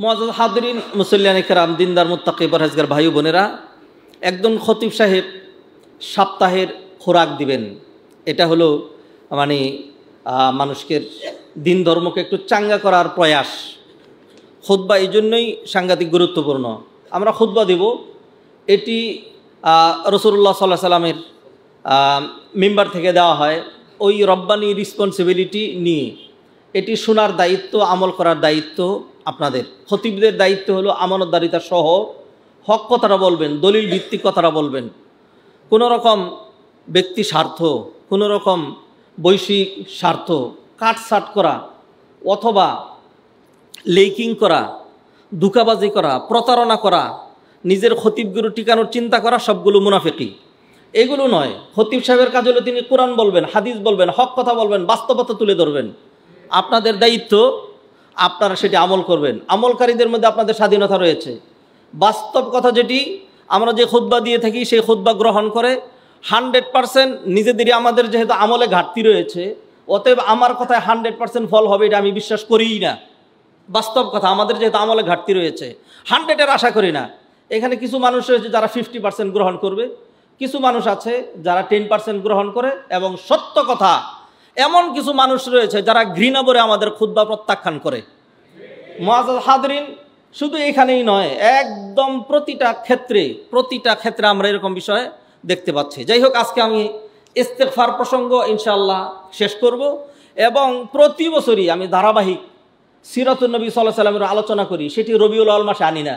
মুআজ্জাজ হাদিরিন, মুসল্লিয়ান কিরাম, দিনদার মুত্তাকি পরহেজগার ভাই বোনেরা, একজন খতিব সাহেব সপ্তাহের খোরাক দিবেন। এটা হলো মানে মানুষকে দিন ধর্মকে একটু চাঙ্গা করার প্রয়াস। খুতবা এই জন্যই সাংঘাতিক গুরুত্বপূর্ণ। আমরা খুতবা দেব, এটি রাসূলুল্লাহ সাল্লাল্লাহু আলাইহি সাল্লামের মিম্বার থেকে দেওয়া হয় ওই রব্বানি রেসপন্সিবিলিটি নিয়ে। এটি শোনার দায়িত্ব, আমল করার দায়িত্ব আপনাদের। খতিবদের দায়িত্ব হলো আমানতদারিতা সহ হক কথাটা বলবেন, দলিল ভিত্তিক কথাটা বলবেন। কোনো রকম ব্যক্তি স্বার্থ, কোনো রকম বৈশ্বিক স্বার্থ কাটছাট করা অথবা লেকিং করা, ধোঁকাবাজি করা, প্রতারণা করা, নিজের খতিবগুরু টিকানোর চিন্তা করা, সবগুলো মুনাফিকি। এগুলো নয়। খতিব সাহেবের কাজ হলো তিনি কোরআন বলবেন, হাদিস বলবেন, হক কথা বলবেন, বাস্তবতা তুলে ধরবেন। আপনাদের দায়িত্ব, আপনারা সেটি আমল করবেন। আমলকারীদের মধ্যে আপনাদের স্বাধীনতা রয়েছে। বাস্তব কথা যেটি আমরা যে খুতবা দিয়ে থাকি সেই খুতবা গ্রহণ করে 100% নিজেদেরই, আমাদের যেহেতু আমলে ঘাটতি রয়েছে, অতএব আমার কথায় 100% ফল হবে এটা আমি বিশ্বাস করিই না। বাস্তব কথা, আমাদের যেহেতু আমলে ঘাটতি রয়েছে 100-এর আশা করি না। এখানে কিছু মানুষ রয়েছে যারা 50% গ্রহণ করবে, কিছু মানুষ আছে যারা 10% গ্রহণ করে, এবং সত্য কথা এমন কিছু মানুষ রয়েছে যারা ঘৃণা করে আমাদের খুতবা প্রত্যাখ্যান করে। মুআজ্জাজ হাদিরিন, শুধু এখানেই নয়, একদম প্রতিটা ক্ষেত্রে আমরা এরকম বিষয় দেখতে পাচ্ছি। যাই হোক, আজকে আমি ইস্তেগফার প্রসঙ্গ ইনশাআল্লাহ শেষ করব, এবং প্রতি বছরই আমি ধারাবাহিক সিরাতুন নবী সাল্লাল্লাহু আলাইহি ওয়াসাল্লামের আলোচনা করি। সেটি রবিউল আউয়াল মাসে আনি না।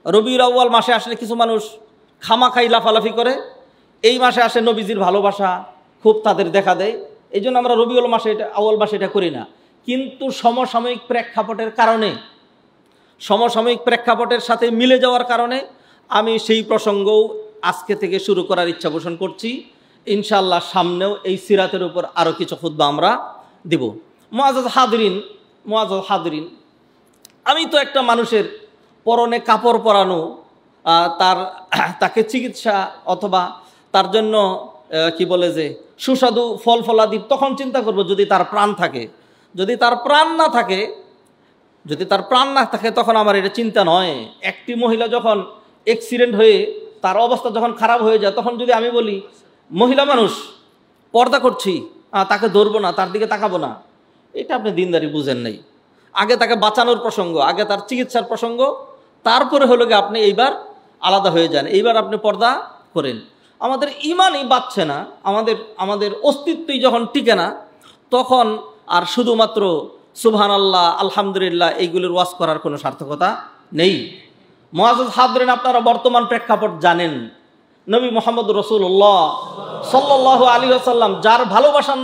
রবিউল আউয়াল মাসে আসলে কিছু মানুষ খামাখাই লাফালাফি করে, এই মাসে আসে নবীজির ভালোবাসা খুব তাদের দেখা দেয়, এই জন্য আমরা রবিউল আউয়াল মাসে এটা করি না। কিন্তু সমসাময়িক প্রেক্ষাপটের সাথে মিলে যাওয়ার কারণে আমি সেই প্রসঙ্গও আজকে থেকে শুরু করার ইচ্ছা পোষণ করছি। ইনশাআল্লাহ সামনেও এই সিরাতের উপর আরও কিছু খুতবা আমরা দিব। মুআজ্জাজ হাদিরিন, আমি তো একটা মানুষের পরনে কাপড় পরানো, তাকে চিকিৎসা অথবা তার জন্য কি বলে যে সুস্বাদু ফল ফলাদি তখন চিন্তা করব যদি তার প্রাণ থাকে। যদি তার প্রাণ না থাকে তখন আমার এটা চিন্তা নয়। একটি মহিলা যখন অ্যাক্সিডেন্ট হয়ে তার অবস্থা যখন খারাপ হয়ে যায়, তখন যদি আমি বলি মহিলা মানুষ পর্দা করছি, তাকে ধরবো না, তার দিকে তাকাবো না, এটা আপনি দিনদারি বুঝেন নাই। আগে তাকে বাঁচানোর প্রসঙ্গ, আগে তার চিকিৎসার প্রসঙ্গ, তারপরে হলো গিয়ে আপনি এইবার আলাদা হয়ে যান, এইবার আপনি পর্দা করেন। আমাদের ইমানই বাঁচছে না, আমাদের অস্তিত্বই যখন টিকে না, তখন আর শুধুমাত্র সুবহানাল্লাহ, আলহামদুলিল্লাহ এইগুলোর ওয়াজ করার কোনো সার্থকতা নেই। মুআজ্জাজ হাদিরিন, আপনারা বর্তমান প্রেক্ষাপট জানেন। নবী মুহাম্মদ রাসূলুল্লাহ সাল্লাল্লাহু আলাইহি ওয়াসাল্লাম, যার ভালোবাসার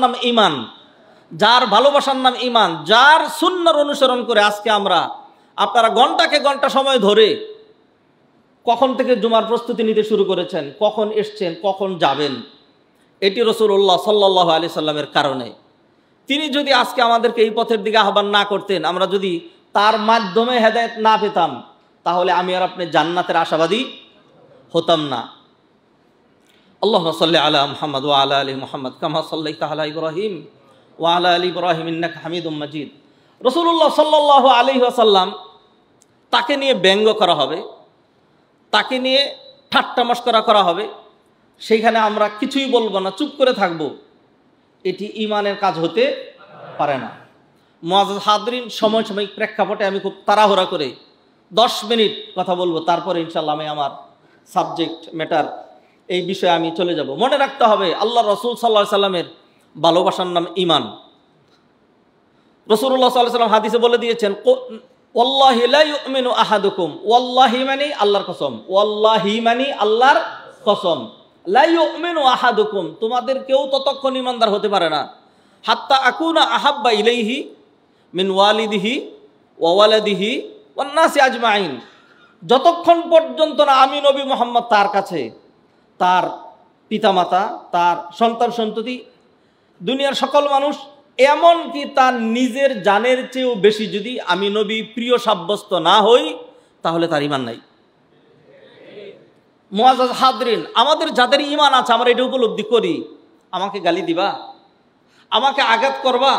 নাম ঈমান, যার সুন্নাহর অনুসরণ করে আজকে আপনারা ঘন্টাকে ঘন্টা সময় ধরে কখন থেকে জুমার প্রস্তুতি নিতে শুরু করেছেন, কখন এসছেন, কখন যাবেন, এটি রাসূলুল্লাহ সাল্লাল্লাহু আলাইহি সাল্লামের কারণে। তিনি যদি আজকে আমাদেরকে এই পথের দিকে আহ্বান না করতেন, আমরা যদি তার মাধ্যমে হেদায়েত না পেতাম, তাহলে আমি আর আপনি জান্নাতের আশাবাদী হতাম না। আল্লাহুম্মা সাল্লি আলা মুহাম্মদ ওয়া আলা আলি মুহাম্মদ কামা সাল্লাইতা আলা ইব্রাহিম ওয়া আলা আলি ইব্রাহিম ইন্নাকা হামিদুম মাজিদ। রাসূলুল্লাহ সাল্লাল্লাহু আলাইহি ওয়াসাল্লাম, তাকে নিয়ে ব্যঙ্গ করা হবে, তাকে নিয়ে ঠাট্টা মশকরা করা হবে, সেইখানে আমরা কিছুই বলবো না, চুপ করে থাকবো, এটি ঈমানের কাজ হতে পারে না। মুআজ্জাজ হাদিরিন, সাময়িক প্রেক্ষাপটে আমি খুব তাড়াহুড়া করে 10 মিনিট কথা বলবো, তারপরে ইনশাআল্লাহ আমি আমার সাবজেক্ট ম্যাটার এই বিষয়ে আমি চলে যাব। মনে রাখতে হবে, আল্লাহ রাসূল সাল্লাল্লাহু আলাইহি সাল্লামের ভালোবাসার নাম ঈমান। রাসূলুল্লাহ সাল্লাল্লাহু আলাইহি সাল্লাম হাদিসে বলে দিয়েছেন, ওয়াল্লাহি লা ইউমিনু আহাদুকুম, ওয়াল্লাহি মানে আল্লাহর কসম, ওয়াল্লাহি মানে আল্লাহর কসম, লা ইউমিনু আহাদুকুম, তোমাদের কেউ ততক্ষণ ঈমানদার হতে পারে না, হাত্তা আকুনা আহাব্বা ইলাইহি মিন ওয়ালিদিহি ওয়া ওয়ালাদিহি ওয়ান নাসি আজমাইন, যতক্ষণ পর্যন্ত না আমি নবী মুহাম্মদ তার কাছে, তার পিতামাতা, তার সন্তান সন্ততি, দুনিয়ার সকল মানুষ, এমনকি তার নিজের জানের চেয়েও বেশি যদি আমি নবী প্রিয় সাব্যস্ত না হই, তাহলে তার ঈমান নাই। মুআজ্জাজ হাদিরিন, আমাদের যাদের ঈমান আছে আমরা এটা উপলব্ধি করি, আমাকে গালি দিবা, আমাকে আঘাত করবা,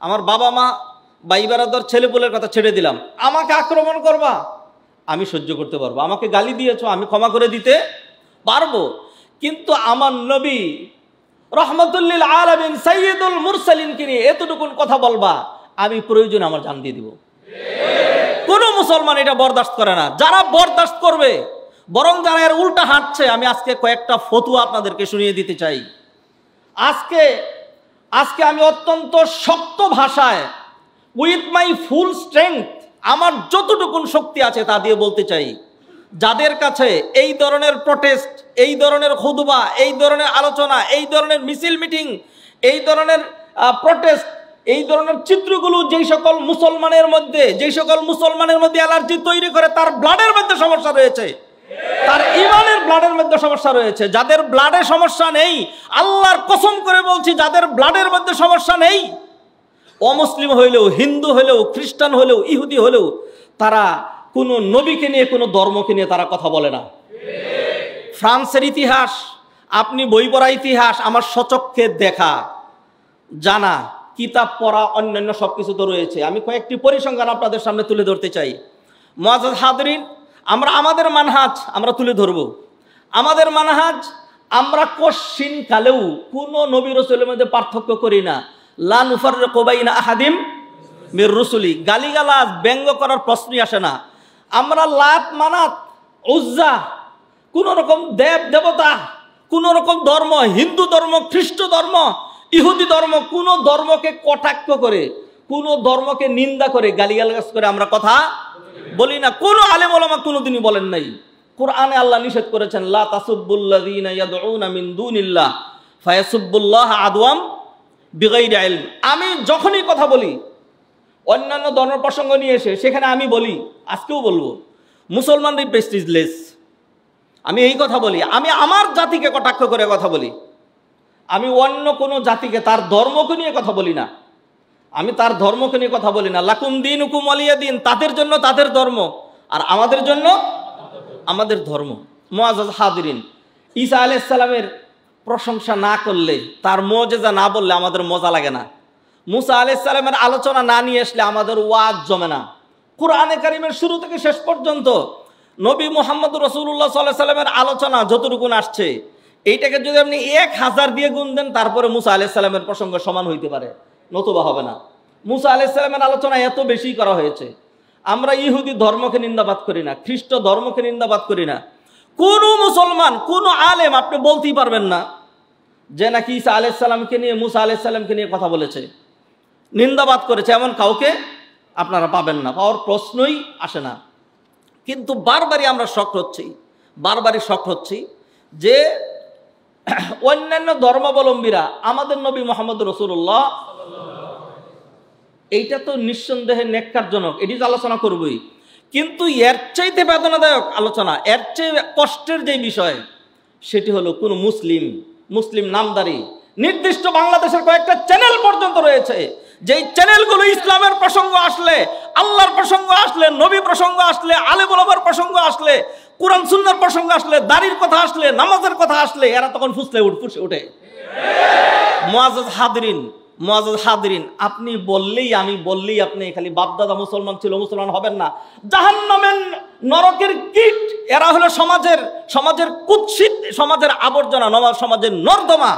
আমার বাবা মা ভাই বেরাদর ছেলেপুলের কথা ছেড়ে দিলাম, আমাকে আক্রমণ করবা আমি সহ্য করতে পারবো, আমাকে গালি দিয়েছো আমি ক্ষমা করে দিতে পারবো, কিন্তু আমার নবী রহমতুল্লিল আলামিন সাইয়্যিদুল মুরসালিনকে নিয়ে এতটুকুন কথা বলবা, আমি প্রয়োজনে আমার জান দিয়ে দিব। কোন মুসলমান এটা বরদাস্ত করে না। যারা বরদাস্ত করবে, বরং যারা এর উল্টা হাঁটছে, আমি আজকে কয়েকটা ফতোয়া আপনাদেরকে শুনিয়ে দিতে চাই। আজকে আমি অত্যন্ত শক্ত ভাষায়, উইথ মাই ফুল স্ট্রেংথ, আমার যতটুকুন শক্তি আছে তা দিয়ে বলতে চাই, যাদের কাছে এই ধরনের প্রটেস্ট, এই ধরনের খুতবা, এই ধরনের আলোচনা, এই ধরনের মিছিল মিটিং, এই ধরনের প্রটেস্ট, এই ধরনের চিত্রগুলো যেই সকল মুসলমানের মধ্যে অ্যালার্জি তৈরি করে, তার ব্লাডের মধ্যে সমস্যা রয়েছে, তার ইমানের ব্লাডের মধ্যে সমস্যা রয়েছে। যাদের ব্লাডে সমস্যা নেই, আল্লাহর কসম করে বলছি, যাদের ব্লাডের মধ্যে সমস্যা নেই, অমুসলিম হইলেও, হিন্দু হইলেও, খ্রিস্টান হইলেও, ইহুদি হইলেও, তারা কোনো নবীকে নিয়ে, কোনো ধর্মকে নিয়ে তারা কথা বলে না। ফ্রান্সের ইতিহাস, আপনি বই পড়া ইতিহাস, আমার সচক্ষে দেখা জানা, কিতাব পড়া, অন্যান্য সবকিছু তো রয়েছে। আমি কয়েকটি পরিসংখ্যান আপনাদের সামনে তুলে ধরতে চাই। মুআজ্জাজ হাদিরিন, আমরা আমাদের মানহাজ আমরা তুলে ধরব। আমাদের মানহাজ, আমরা কশিন কালেও কোনো নবী রাসূলের মধ্যে পার্থক্য করি না। লা নুফাররিকু বাইনা আহাদিম মির রুসুলি, গালিগালাজ ব্যঙ্গ করার প্রশ্নই আসে না। আমরা লাত, মানাত, উজ্জা, কোন রকম দেব দেবতা, কোন রকম ধর্ম, হিন্দু ধর্ম, খ্রিস্ট ধর্ম, ইহুদি ধর্ম, কোন ধর্মকে কটাক্ষ করে, কোন ধর্মকে নিন্দা করে, গালিগালাজ করে আমরা কথা বলি না। কোন আলেম ওলামা কোনদিনই বলেন নাই। কোরআনে আল্লাহ নিষেধ করেছেন, লা তাসুব্বুল্লাযীনা ইয়াদউনা মিন দুনিল্লাহ ফায়াসুব্বুল্লাহ আদওয়াম বিগাইরি ইলম। আমি যখনই কথা বলি, অন্যান্য ধর্ম প্রসঙ্গ নিয়ে এসে সেখানে আমি বলি, আজকেও বলবো, মুসলমানদের প্রেস্টিজলেস। আমি এই কথা বলি, আমি আমার জাতিকে কটাক্ষ করে কথা বলি, আমি অন্য কোনো জাতিকে, তার ধর্মকে নিয়ে কথা বলি না। আমি তার ধর্মকে নিয়ে কথা বলি না। লাকুম দীনুকুম ওয়ালিয়া দিন, তাদের জন্য তাদের ধর্ম, আর আমাদের জন্য আমাদের ধর্ম। মুআজ্জাজ হাদিরিন, ঈসা আলাইহিস সালামের প্রশংসা না করলে, তার মুজিজা না বললে আমাদের মজা লাগে না। মুসা আলাইহিস সালামের আলোচনা না নিয়ে আসলে আমাদের ওয়াজ জমে না। কুরআনে কারীমের শুরু থেকে শেষ পর্যন্ত নবী মুহাম্মদ রাসূলুল্লাহ সাল্লাল্লাহু আলাইহি সাল্লামের আলোচনা যতটুকু আসছে, এইটাকে যদি আপনি 1000 দিয়ে গুণ দেন, তারপরে মুসা আলাইহিস সালামের প্রসঙ্গ সমান হইতে পারে, নতুবা হবে না। মুসা আলাইহিস সালামের আলোচনা এত বেশি করা হয়েছে। আমরা ইহুদি ধর্মকে নিন্দাবাদ করি না, খ্রিস্ট ধর্মকে নিন্দাবাদ করি না। কোন মুসলমান, কোন আলেম আপনি বলতেই পারবেন না যে নাকি ঈসা আলাইহিস সালামকে নিয়ে, মুসা আলাইহিস সালামকে নিয়ে কথা বলেছে, নিন্দাবাদ করেছে, এমন কাউকে আপনারা পাবেন না, পাওয়ার প্রশ্নই আসে না। কিন্তু বারবারই আমরা শক্ট হচ্ছি যে অন্যান্য ধর্মাবলম্বীরা আমাদের নবী মুহাম্মদ রাসূলুল্লাহ, এইটা তো নিঃসন্দেহে নেককারজনক, এটি তো আলোচনা করবই, কিন্তু এর চাইতে বেদনাদায়ক আলোচনা, এর চেয়ে কষ্টের যে বিষয়, সেটি হলো কোন মুসলিম নামদারি নির্দিষ্ট বাংলাদেশের কয়েকটা চ্যানেল পর্যন্ত রয়েছে, যেই চ্যানেলগুলো ইসলামের প্রসঙ্গ আসলে, আল্লাহর প্রসঙ্গ আসলে, নবী প্রসঙ্গ আসলে, আলেম ওলামার প্রসঙ্গ আসলে, কুরআন সুন্নাহর প্রসঙ্গ আসলে, দাড়ির কথা আসলে, নামাজের কথা আসলে, এরা তখন ফুসলে ওঠে। মুআজ্জাজ হাদিরিন, আপনি বললেই, আমি বললেই আপনি খালি বাপদাদা মুসলমান ছিল, মুসলমান হবেন না। জাহান্নামের নরকের কীট এরা হলো সমাজের কুৎসিত, সমাজের আবর্জনা, সমাজের নর্দমা।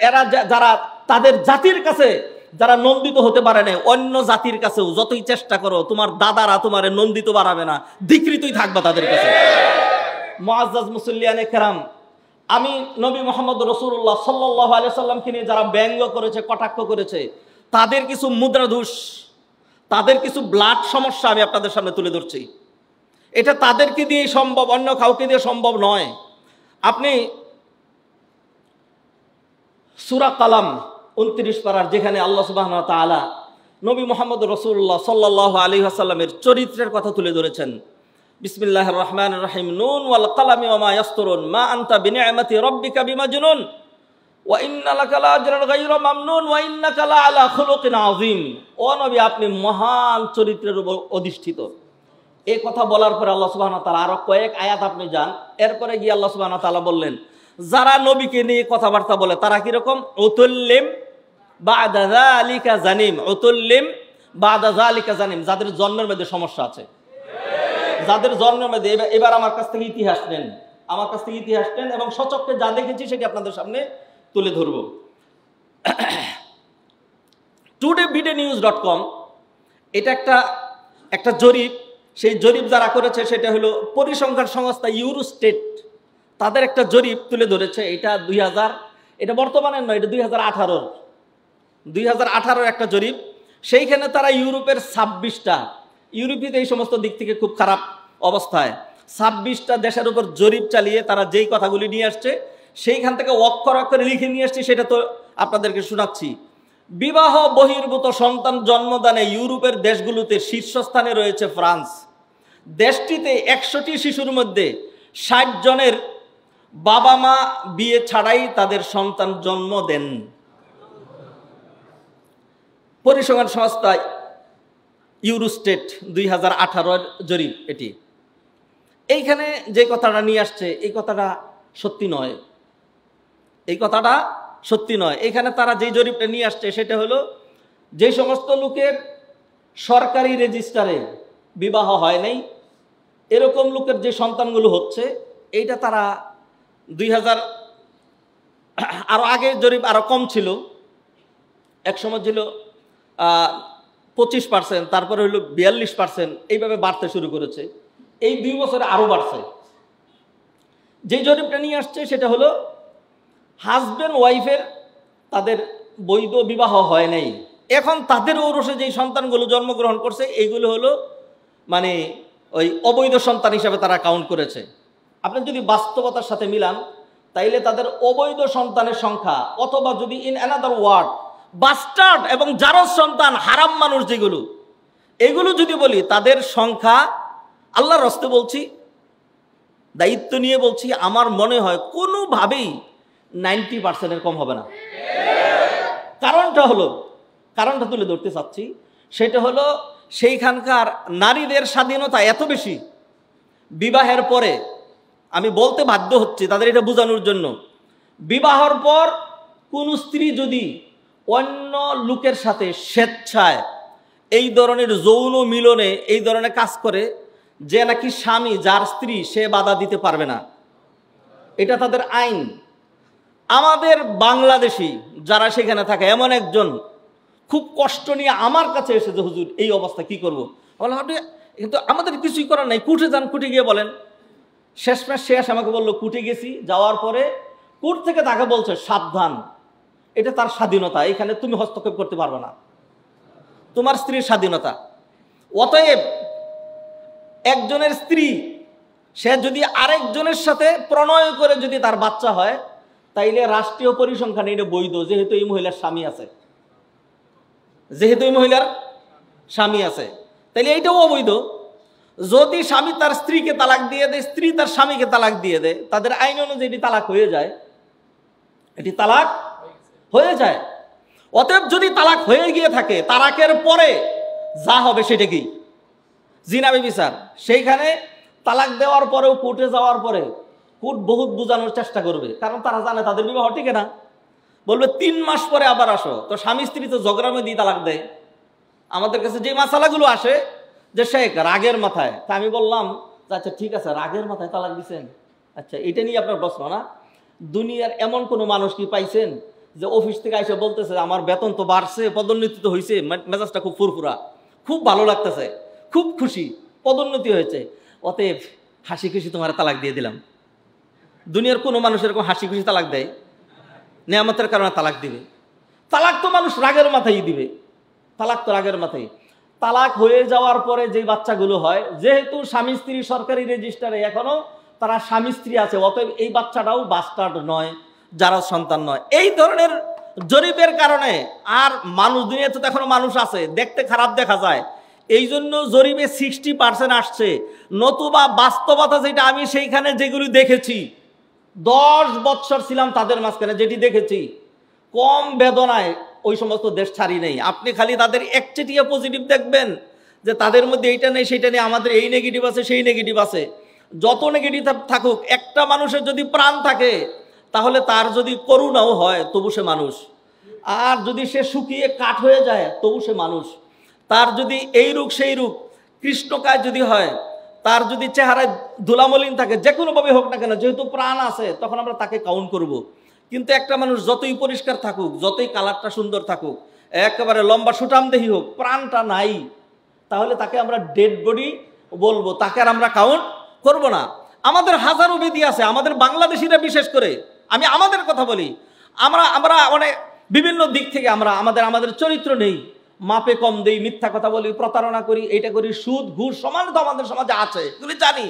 এরা যারা তাদের জাতির কাছে যারা নন্দিত হতে পারে না, অন্য জাতির কাছেও যতই চেষ্টা করো, তোমার দাদারা তোমার নন্দিত বাড়াবে না, ধিকৃতই থাকবা তাদের কাছে। মুআজ্জাজ মুসল্লিয়ানে কেরাম, আমি নবী মুহাম্মদ রাসূলুল্লাহ সাল্লাল্লাহু আলাইহি সাল্লামকে নিয়ে যারা ব্যঙ্গ করেছে, কটাক্ষ করেছে, তাদের কিছু মুদ্রাদোষ, তাদের কিছু ব্লাড সমস্যা আমি আপনাদের সামনে তুলে ধরছি। এটা তাদেরকে দিয়ে সম্ভব, অন্য কাউকে দিয়ে সম্ভব নয়। আপনি সূরা কালাম 29 পারার, যেখানে আল্লাহ সুবহানাহু ওয়া তাআলা নবী মুহাম্মদ রাসূলুল্লাহ সাল্লাল্লাহু আলাইহি ওয়াসাল্লামের চরিত্রের কথা তুলে ধরেছেন। বিসমিল্লাহির রহমানির রহিম, নুন ওয়াল কলামি ওয়া মা ইয়াসতুরুন মা আনতা বিনিআমাতি রাব্বিকা বিমাজনুন ওয়া ইন্না লাকা লাআজরান গায়রা মামনুন ওয়া ইন্নাকা লাআলা খুলুকিন আযীম। ও নবী, আপনি মহান চরিত্রের উপর অধিষ্ঠিত। এই কথা বলার পরে আল্লাহ সুবহানাহু ওয়া তাআলা আরো কয়েক আয়াত আপনি যান, এরপরে গিয়ে আল্লাহ সুবহানাহু ওয়া তাআলা বললেন, যারা নবীকে নিয়ে কথাবার্তা বলে তারা কিরকম, উতুল্লিম বা'দা যালিকা জানিম, উতুল্লিম বাদা যালিকা জানিম, যাদের জন্মের মধ্যে সমস্যা আছে, যাদের জন্মের মধ্যে। এবার আমার কাছ থেকে ইতিহাস নেন, আমার কাছ থেকে ইতিহাস নেন এবং সচক্ষে যা দেখেছি সেটি আপনাদের সামনে তুলে ধরব। today.bdnews.com এটা একটা জরিপ। সেই জরিপ যারা করেছে সেটা হলো পরিসংখ্যান সংস্থা ইউরোস্টেট, তাদের একটা জরিপ তুলে ধরেছে। এটা এটা বর্তমানের নয়, এটা 2018 একটা জরিপ। সেইখানে তারা ইউরোপের 26টা, ইউরোপীয় এই সমস্ত দিক থেকে খুব খারাপ অবস্থায় 26টা দেশের উপর জরিপ চালিয়ে তারা যেই কথাগুলি নিয়ে আসছে সেইখান থেকে অক্ষর অক্ষরে লিখে নিয়ে আসছে, সেটা তো আপনাদেরকে শোনাচ্ছি। বিবাহ বহির্ভূত সন্তান জন্মদানে ইউরোপের দেশগুলোতে শীর্ষস্থানে রয়েছে ফ্রান্স। দেশটিতে 100টি শিশুর মধ্যে 60 জনের বাবা মা বিয়ে ছাড়াই তাদের সন্তান জন্ম দেন। পরিসংখ্যান সংস্থা ইউরোস্টেট 2018 জরিপ এটি। এইখানে যে কথাটা নিয়ে আসছে এই কথাটা সত্যি নয়, এই কথাটা সত্যি নয়। এখানে তারা যে জরিপটা নিয়ে আসছে সেটা হলো যে সমস্ত লোকের সরকারি রেজিস্টারে বিবাহ হয় নাই এরকম লোকের যে সন্তানগুলো হচ্ছে, এইটা তারা 2000 আরো আগে জরিপ আরো কম ছিল, এক সময় ছিল 25%, তারপরে হলো 42%, এইভাবে বাড়তে শুরু করেছে। এই 2 বছরে আরো বাড়ছে। যে জরিপটা নিয়ে আসছে সেটা হলো হাজব্যান্ড ওয়াইফের তাদের বৈধ বিবাহ হয় নাই, এখন তাদের ঔরসে যে সন্তানগুলো জন্মগ্রহণ করছে এইগুলো হলো মানে ওই অবৈধ সন্তান হিসাবে তারা কাউন্ট করেছে। আপনি যদি বাস্তবতার সাথে মিলান তাইলে তাদের অবৈধ সন্তানের সংখ্যা, অথবা যদি ইন অ্যানাদার ওয়ার্ড বাস্টার্ড এবং জারজ সন্তান, হারাম মানুষ যেগুলো, এগুলো যদি বলি তাদের সংখ্যা, আল্লাহর রাস্তে বলছি, দায়িত্ব নিয়ে বলছি, আমার মনে হয় কোনোভাবেই 90%-এর কম হবে না। কারণটা তুলে ধরতে চাচ্ছি, সেটা হলো সেইখানকার নারীদের স্বাধীনতা এত বেশি। বিবাহের পরে আমি বলতে বাধ্য হচ্ছি তাদের এটা বোঝানোর জন্য, বিবাহের পর কোন স্ত্রী যদি অন্য লোকের সাথে স্বেচ্ছায় এই ধরনের যৌন মিলনে এই ধরনের কাজ করে, যে নাকি স্বামী যার স্ত্রী সে বাধা দিতে পারবে না, এটা তাদের আইন। আমাদের বাংলাদেশি যারা সেখানে থাকে এমন একজন খুব কষ্ট নিয়ে আমার কাছে এসে যে হুজুর এই অবস্থা কি করবো, বললাম আপনি কিন্তু আমাদের কিছুই করার নাই, কুটে যান, কুটে গিয়ে বলেন। শেষ আমাকে বললো কুটে গেছি, যাওয়ার পরে কোর্ট থেকে তাকে বলছে সাবধান, এটা তার স্বাধীনতা, এখানে তুমি হস্তক্ষেপ করতে পারবে না, তোমার স্ত্রীর স্বাধীনতা। অতএব একজনের স্ত্রী সে যদি আরেকজনের সাথে প্রণয় করে যদি তার বাচ্চা হয়, তাইলে রাষ্ট্রীয় পরিসংখ্যানে এটা বৈধ, যেহেতু এই মহিলার স্বামী আছে, তাইলে এইটাও অবৈধ। যদি স্বামী তার স্ত্রীকে তালাক দিয়ে দেয়, স্ত্রী তার স্বামীকে তালাক দিয়ে দেয়, তাদের আইন অনুযায়ী এটি তালাক হয়ে যায়, এটি তালাক হয়ে যায়। অতএব যদি তালাক হয়ে গিয়ে থাকে, তালাকের পরে যা হবে সেটা কি জিনা ব্যভিচার। সেইখানে তালাক দেওয়ার পরেও কোর্টে যাওয়ার পরে কোর্ট বহুত বোঝানোর চেষ্টা করবে, কারণ তারা জানে তাদের বিবাহ টিকে না। বলবে 3 মাস পরে আবার আসো, তো স্বামী স্ত্রী তো ঝগড়া দিয়ে তালাক দেয়। আমাদের কাছে যে মাসালাগুলো আসে যে শেখ রাগের মাথায়, তা আমি বললাম আচ্ছা ঠিক আছে, রাগের মাথায় তালাক দিচ্ছেন, আচ্ছা এটা নিয়ে আপনার প্রশ্ন না। দুনিয়ার এমন কোনো মানুষ কি পাইছেন যে অফিস থেকে এসে বলতেছে আমার বেতন তো বাড়ছে, পদোন্নতি তো হয়েছে, মেজাজটা খুব ফুরফুরা, খুব ভালো লাগতেছে, খুব খুশি, পদোন্নতি হয়েছে, অতএব হাসি খুশি তোমার তালাক দিয়ে দিলাম? দুনিয়ার কোনো মানুষ এরকম হাসি খুশি তালাক দেয়? নেয়ামতের কারণে তালাক দিবে? তালাক তো মানুষ রাগের মাথায় দিবে, তালাক তো রাগের মাথায়। তালাক হয়ে যাওয়ার পরে যে বাচ্চাগুলো হয়, যেহেতু স্বামী স্ত্রী সরকারি রেজিস্টারে এখনো তারা স্বামী স্ত্রী আছে, অতএব এই বাচ্চাটাও বাস্টার্ড নয়, যারা সন্তান নয়। এই ধরনের জরিপের কারণে আর মানুষ, দুনিয়াতে তো এখনো মানুষ আছে, দেখতে খারাপ দেখা যায়, এই জন্য জরিপে 60% আসছে। নতুবা বাস্তবতা যেটা আমি সেইখানে যেগুলি দেখেছি, 10 বছর ছিলাম তাদের মাঝখানে, যেটি দেখেছি কম বেদনায় ওই সমস্ত দেশ ছাড়ি নেই। আপনি খালি তাদের একচেটিয়া পজিটিভ দেখবেন যে তাদের মধ্যে এইটা নেই সেইটা নেই, আমাদের এই নেগেটিভ আছে সেই নেগেটিভ আছে। যত নেগেটিভ থাকুক, একটা মানুষের যদি প্রাণ থাকে তাহলে তার যদি করুণাও হয় তবু সে মানুষ, আর যদি সে শুকিয়ে কাঠ হয়ে যায় তবু সে মানুষ। তার যদি এই রূপ সেই রূপ কৃষ্ণকায় যদি হয়, তার যদি চেহারায় ধুলামলিন থাকে, যে কোনোভাবে হোক না কেন, যেহেতু প্রাণ আছে তখন আমরা তাকে কাউন্ট করব। কিন্তু একটা মানুষ যতই পরিষ্কার থাকুক, যতই কালারটা সুন্দর থাকুক, একেবারে লম্বা সুঠামদেহী হোক, প্রাণটা নাই, তাহলে তাকে আমরা ডেড বডি বলবো, তাকে আর আমরা কাউন্ট করব না। আমাদের হাজারো বিধি আছে, আমাদের বাংলাদেশিরা বিশেষ করে, আমি আমাদের কথা বলি, আমরা অনেক বিভিন্ন দিক থেকে আমাদের চরিত্র নেই, মাপে কম দেই, মিথ্যা কথা বলি, প্রতারণা করি, এইটা করি, সুদ ঘুষ সমান তো আমাদের সমাজে আছে, এগুলি জানি।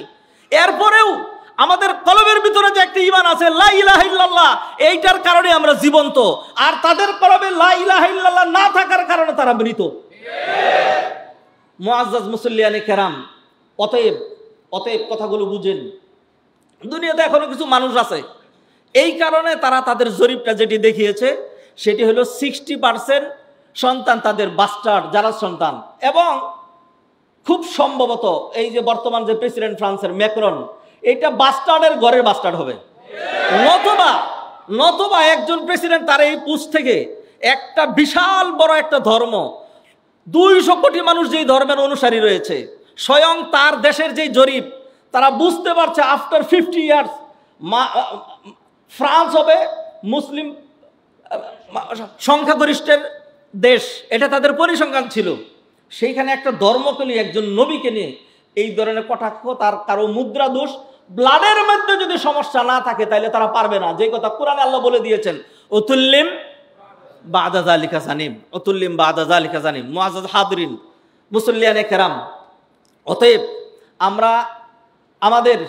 এরপরেও আমাদের কলবের ভিতরে যে একটা ঈমান আছে, লা ইলাহা ইল্লাল্লাহ, এইটার কারণে আমরা জীবন্ত, আর তাদের কলবে লা ইলাহা ইল্লাল্লাহ না থাকার কারণে তারা মৃত। মুআজ্জাজ মুসল্লিয়ানে কেরাম, অতএব কথাগুলো বুঝেন। দুনিয়াতে এখনো কিছু মানুষ আছে, এই কারণে তারা তাদের জরিপটা যেটি দেখিয়েছে সেটি হলো 60% সন্তান তাদের বাস্টার্ড, যারা সন্তান। এবং খুব সম্ভবত এই যে বর্তমান যে প্রেসিডেন্ট ফ্রান্সের ম্যাক্রন, এটা বাস্টার্ডের ঘরের বাস্টার্ড হবে, নতুবা একজন প্রেসিডেন্ট তার এই পুষ থেকে একটা বিশাল বড় একটা ধর্ম, 200 কোটি মানুষ যেই ধর্মের অনুসারী রয়েছে, স্বয়ং তার দেশের যেই জরিপ, তারা বুঝতে পারছে আফটার 50 ইয়ার্স ফ্রান্স হবে মুসলিম সংখ্যাগরিষ্ঠের দেশ, এটা তাদের পরিসংখ্যান ছিল। সেইখানে একটা ধর্মকে নিয়ে, একজন নবীকে নিয়ে এই ধরনের কটাক্ষ, তার কারো মুদ্রা দোষ, ব্লাডের মধ্যে যদি সমস্যা না থাকে তাহলে তারা পারবে না। যে কথা কোরআনে আল্লাহ বলে দিয়েছেন, উতুল্লিম বাদা যালিকা জানিম, উতুল্লিম বাদা যালিকা জানিম। মুআজ্জাজ হাদিরিন, মুসল্লিয়ানে কেরাম, অতএব আমরা আমাদের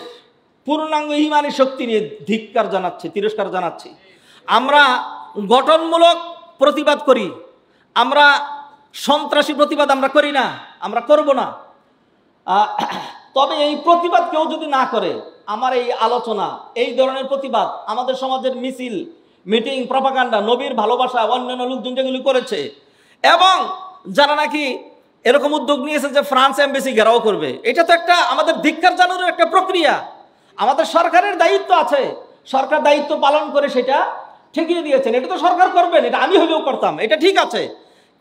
পূর্ণাঙ্গ ঈমানী শক্তি নিয়ে ধিক্কার জানাচ্ছি, তিরস্কার জানাচ্ছি। আমরা গঠনমূলক প্রতিবাদ করি, আমরা সন্ত্রাসী প্রতিবাদ আমরা করি না, আমরা করব না। তবে এই প্রতিবাদ কেউ যদি না করে, আমার এই আলোচনা, এই ধরনের প্রতিবাদ, আমাদের সমাজের মিছিল, মিটিং, প্রপাগান্ডা, নবীর ভালোবাসা, অন্যান্য লোকজন যেগুলি করেছে, এবং যারা নাকি এরকম উদ্যোগ নিয়েছে যে ফ্রান্স এমবেসি ঘেরাও করবে, এটা তো একটা আমাদের ধিক্কার জানানোর একটা প্রক্রিয়া। আমাদের সরকারের দায়িত্ব আছে, সরকার দায়িত্ব পালন করে সেটা ঠেকিয়ে দিয়েছেন, এটা তো সরকার করবেন, এটা আমি হলেও করতাম, এটা ঠিক আছে।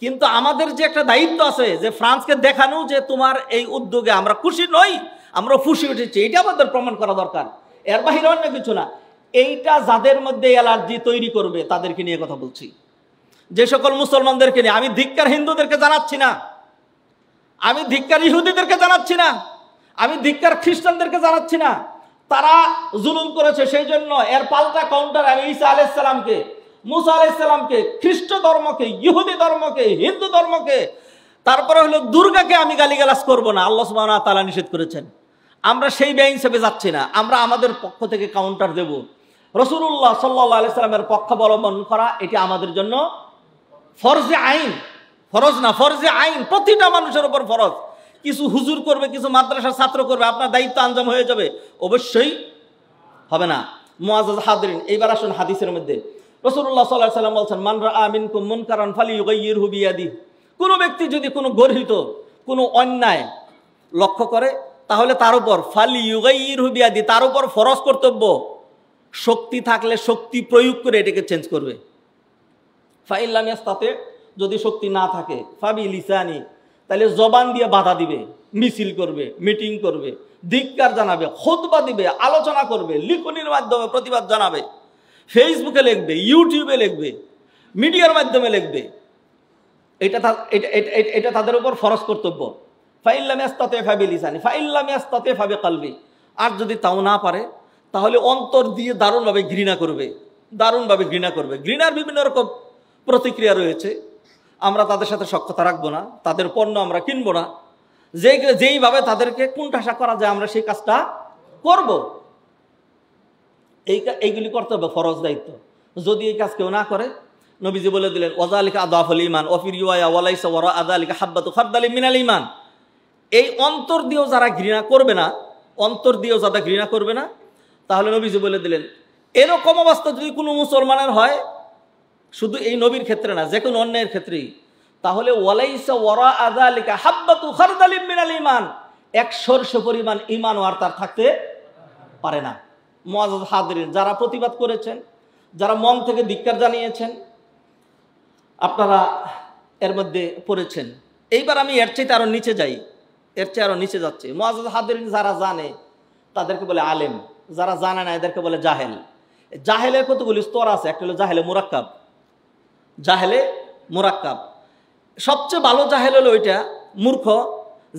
কিন্তু আমাদের যে একটা দায়িত্ব আছে যে ফ্রান্সকে দেখানো যে তোমার এই উদ্যোগে আমরা খুশি নই, আমরা ফুসে উঠেছি, এটা আমাদের প্রমাণ করা দরকার, এর বাহিরে অন্য কিছু না। এইটা যাদের মধ্যে অ্যালার্জি তৈরি করবে তাদেরকে নিয়ে কথা বলছি, যে সকল মুসলমানদেরকে নিয়ে। আমি ধিক্কার হিন্দুদেরকে জানাচ্ছি না, আমি ধিক্কার ইহুদিদেরকে জানাচ্ছি না, আমি ধিক্কার খ্রিস্টানদেরকে জানাচ্ছি না। তারা জুলুম করেছে, সেই জন্য এর পাল্টা কাউন্টার আমি ঈসা আলাইহিস সালামকে, মুসা আলাইহিস সালামকে, খ্রিস্ট ধর্মকে, ইহুদি ধর্মকে, হিন্দু ধর্মকে, তারপরে হলো দুর্গাকে আমি গালিগালাজ করব না, আল্লাহ সুবহানাহু ওয়া তাআলা নিষেধ করেছেন। আমরা সেই বেআইন হিসেবে যাচ্ছি না, আমরা আমাদের পক্ষ থেকে কাউন্টার দেব। রাসূলুল্লাহ সাল্লাল্লাহু আলাইহি সাল্লামের পক্ষ অবলম্বন করা এটি আমাদের জন্য ফরজে আইন, ফরজ না, ফরজে আইন, প্রতিটা মানুষের উপর ফরজ। কিছু হুজুর করবে, কিছু মাদ্রাসার ছাত্র করবে, আপনার দায়িত্ব আঞ্জাম হয়ে যাবে? অবশ্যই হবে না। মুআজ্জাজ হাদিরিন, এইবার আসুন হাদিসের মধ্যে। রাসূলুল্লাহ সাল্লাল্লাহু আলাইহি সাল্লাম বলেছেন, মান রাআ মিনকুম মুনকারান ফালিয়ুগাইয়িরহু বিয়াদিহি। কোনো ব্যক্তি যদি কোনো গর্হিত কোনো অন্যায় লক্ষ্য করে, তাহলে তার উপর ফালিয়ুগাইয়িরহু বিয়াদিহি, তার উপর ফরজ কর্তব্য, শক্তি থাকলে শক্তি প্রয়োগ করে এটাকে চেঞ্জ করবে। ফাইন লাম ইয়াস্তাতি, যদি শক্তি না থাকে, ফাবি লিসানি, তাহলে জবান দিয়ে বাধা দিবে, মিছিল করবে, মিটিং করবে, ধিক্কার জানাবে, খুতবা দিবে, আলোচনা করবে, লিখনির মাধ্যমে প্রতিবাদ জানাবে, ফেসবুকে লিখবে, ইউটিউবে লিখবে, মিডিয়ার মাধ্যমে লিখবে। এটা তাদের উপর ফরজ কর্তব্য। ফাইন লাম ইয়াস্তাতি ফাবি লিসানি, ফাইন লাম ইয়াস্তাতি ফাবি কলবি। আর যদি তাও না পারে, তাহলে অন্তর দিয়ে দারুণভাবে ঘৃণা করবে, দারুণভাবে ঘৃণা করবে। ঘৃণার বিভিন্ন রকম প্রতিক্রিয়া রয়েছে, আমরা তাদের সাথে সখ্যতা রাখবো না, তাদের পণ্য আমরা কিনবো না, যেইভাবে তাদেরকে কুণ্ঠাসা করা যায় আমরা সেই কাজটা করব। এইগুলি করতে হবে, ফরজ দায়িত্ব। যদি এই কাজ কেউ না করে, নবীজি বলে দিলেন, ওয়াযালিকা আদাফুল ঈমান ওয়া ফি রিওয়ায়া ওয়ালাইসা ওয়ারা আযালিকা হাব্বাতু খারদালিন মিনাল ঈমান। এই অন্তর দিয়েও যারা ঘৃণা করবে না, অন্তর দিয়েও যারা ঘৃণা করবে না, তাহলে নবীজি বলে দিলেন, এরকম অবস্থা যদি কোনো মুসলমানের হয়, শুধু এই নবীর ক্ষেত্রে না, যে কোনো অন্যের ক্ষেত্রেই, তাহলে ওয়ালাইসা ওয়ারা আযালিকা হাব্বাতু খারদালিন মিনাল ঈমান, 100 পরিমাণ ঈমানও আর তার থাকতে পারে না। মুআজ্জাজ হাদিরিন, যারা প্রতিবাদ করেছেন, যারা মন থেকে ধিক্কার জানিয়েছেন, আপনারা এর মধ্যে পড়েছেন। এইবার আমি এর চাইতে আরও নিচে যাই, এর চেয়ে আরও নিচে যাচ্ছে। মুআজ্জাজ হাদিরিন, যারা জানে তাদেরকে বলে আলেম, যারা জানে না এদেরকে বলে জাহেল। জাহেলের কতগুলি স্তর আছে। একটা হলো জাহেলে মুরাক্কাব। জাহেলে মুরাক্কাব সবচেয়ে ভালো জাহেল হলো ওইটা মূর্খ,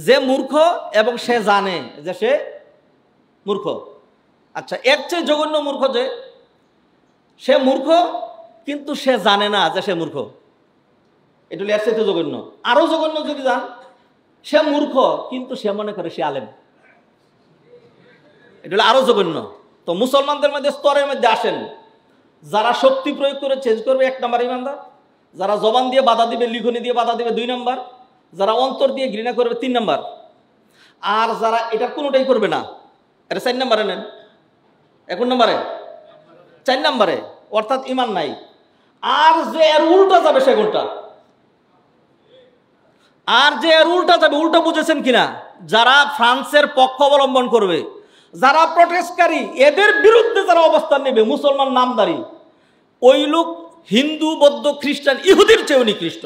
যে মূর্খ এবং সে জানে যে সে মূর্খ। আচ্ছা, এর চেয়ে জঘন্য মূর্খ যে সে মূর্খ কিন্তু সে জানে না যে সে মূর্খ। এটা হলো এর চেয়ে জঘন্য। আরো জঘন্য যদি জান, সে মূর্খ কিন্তু সে মনে করে সে আলেম। এটা হলো আরো জঘন্য। তো মুসলমানদের মধ্যে স্তরের মধ্যে আসেন, যারা শক্তি প্রয়োগ করে চেঞ্জ করবে 1 নম্বর ইমানদার, যারা জবান দিয়ে বাধা দিবে, লিখনি দিয়ে বাধা দিবে 2 নম্বর, যারা অন্তর দিয়ে ঘৃণা করবে 3 নম্বর, আর যারা এটা কোনোটাই করবে না, এটা 4 নম্বরে নেন। 1 নম্বরে 4 নম্বরে, অর্থাৎ ইমান নাই। আর যে এর উল্টা যাবে সে কোনটা? আর যে এর উল্টা যাবে, উল্টা বুঝেছেন কিনা? যারা ফ্রান্সের পক্ষ অবলম্বন করবে, যারা প্রটেস্টকারী, এদের বিরুদ্ধে যারা অবস্থান নেবে, মুসলমান নামদারি, ওই লোক হিন্দু, বৌদ্ধ, খ্রিস্টান, ইহুদির চেয়েও নিকৃষ্ট।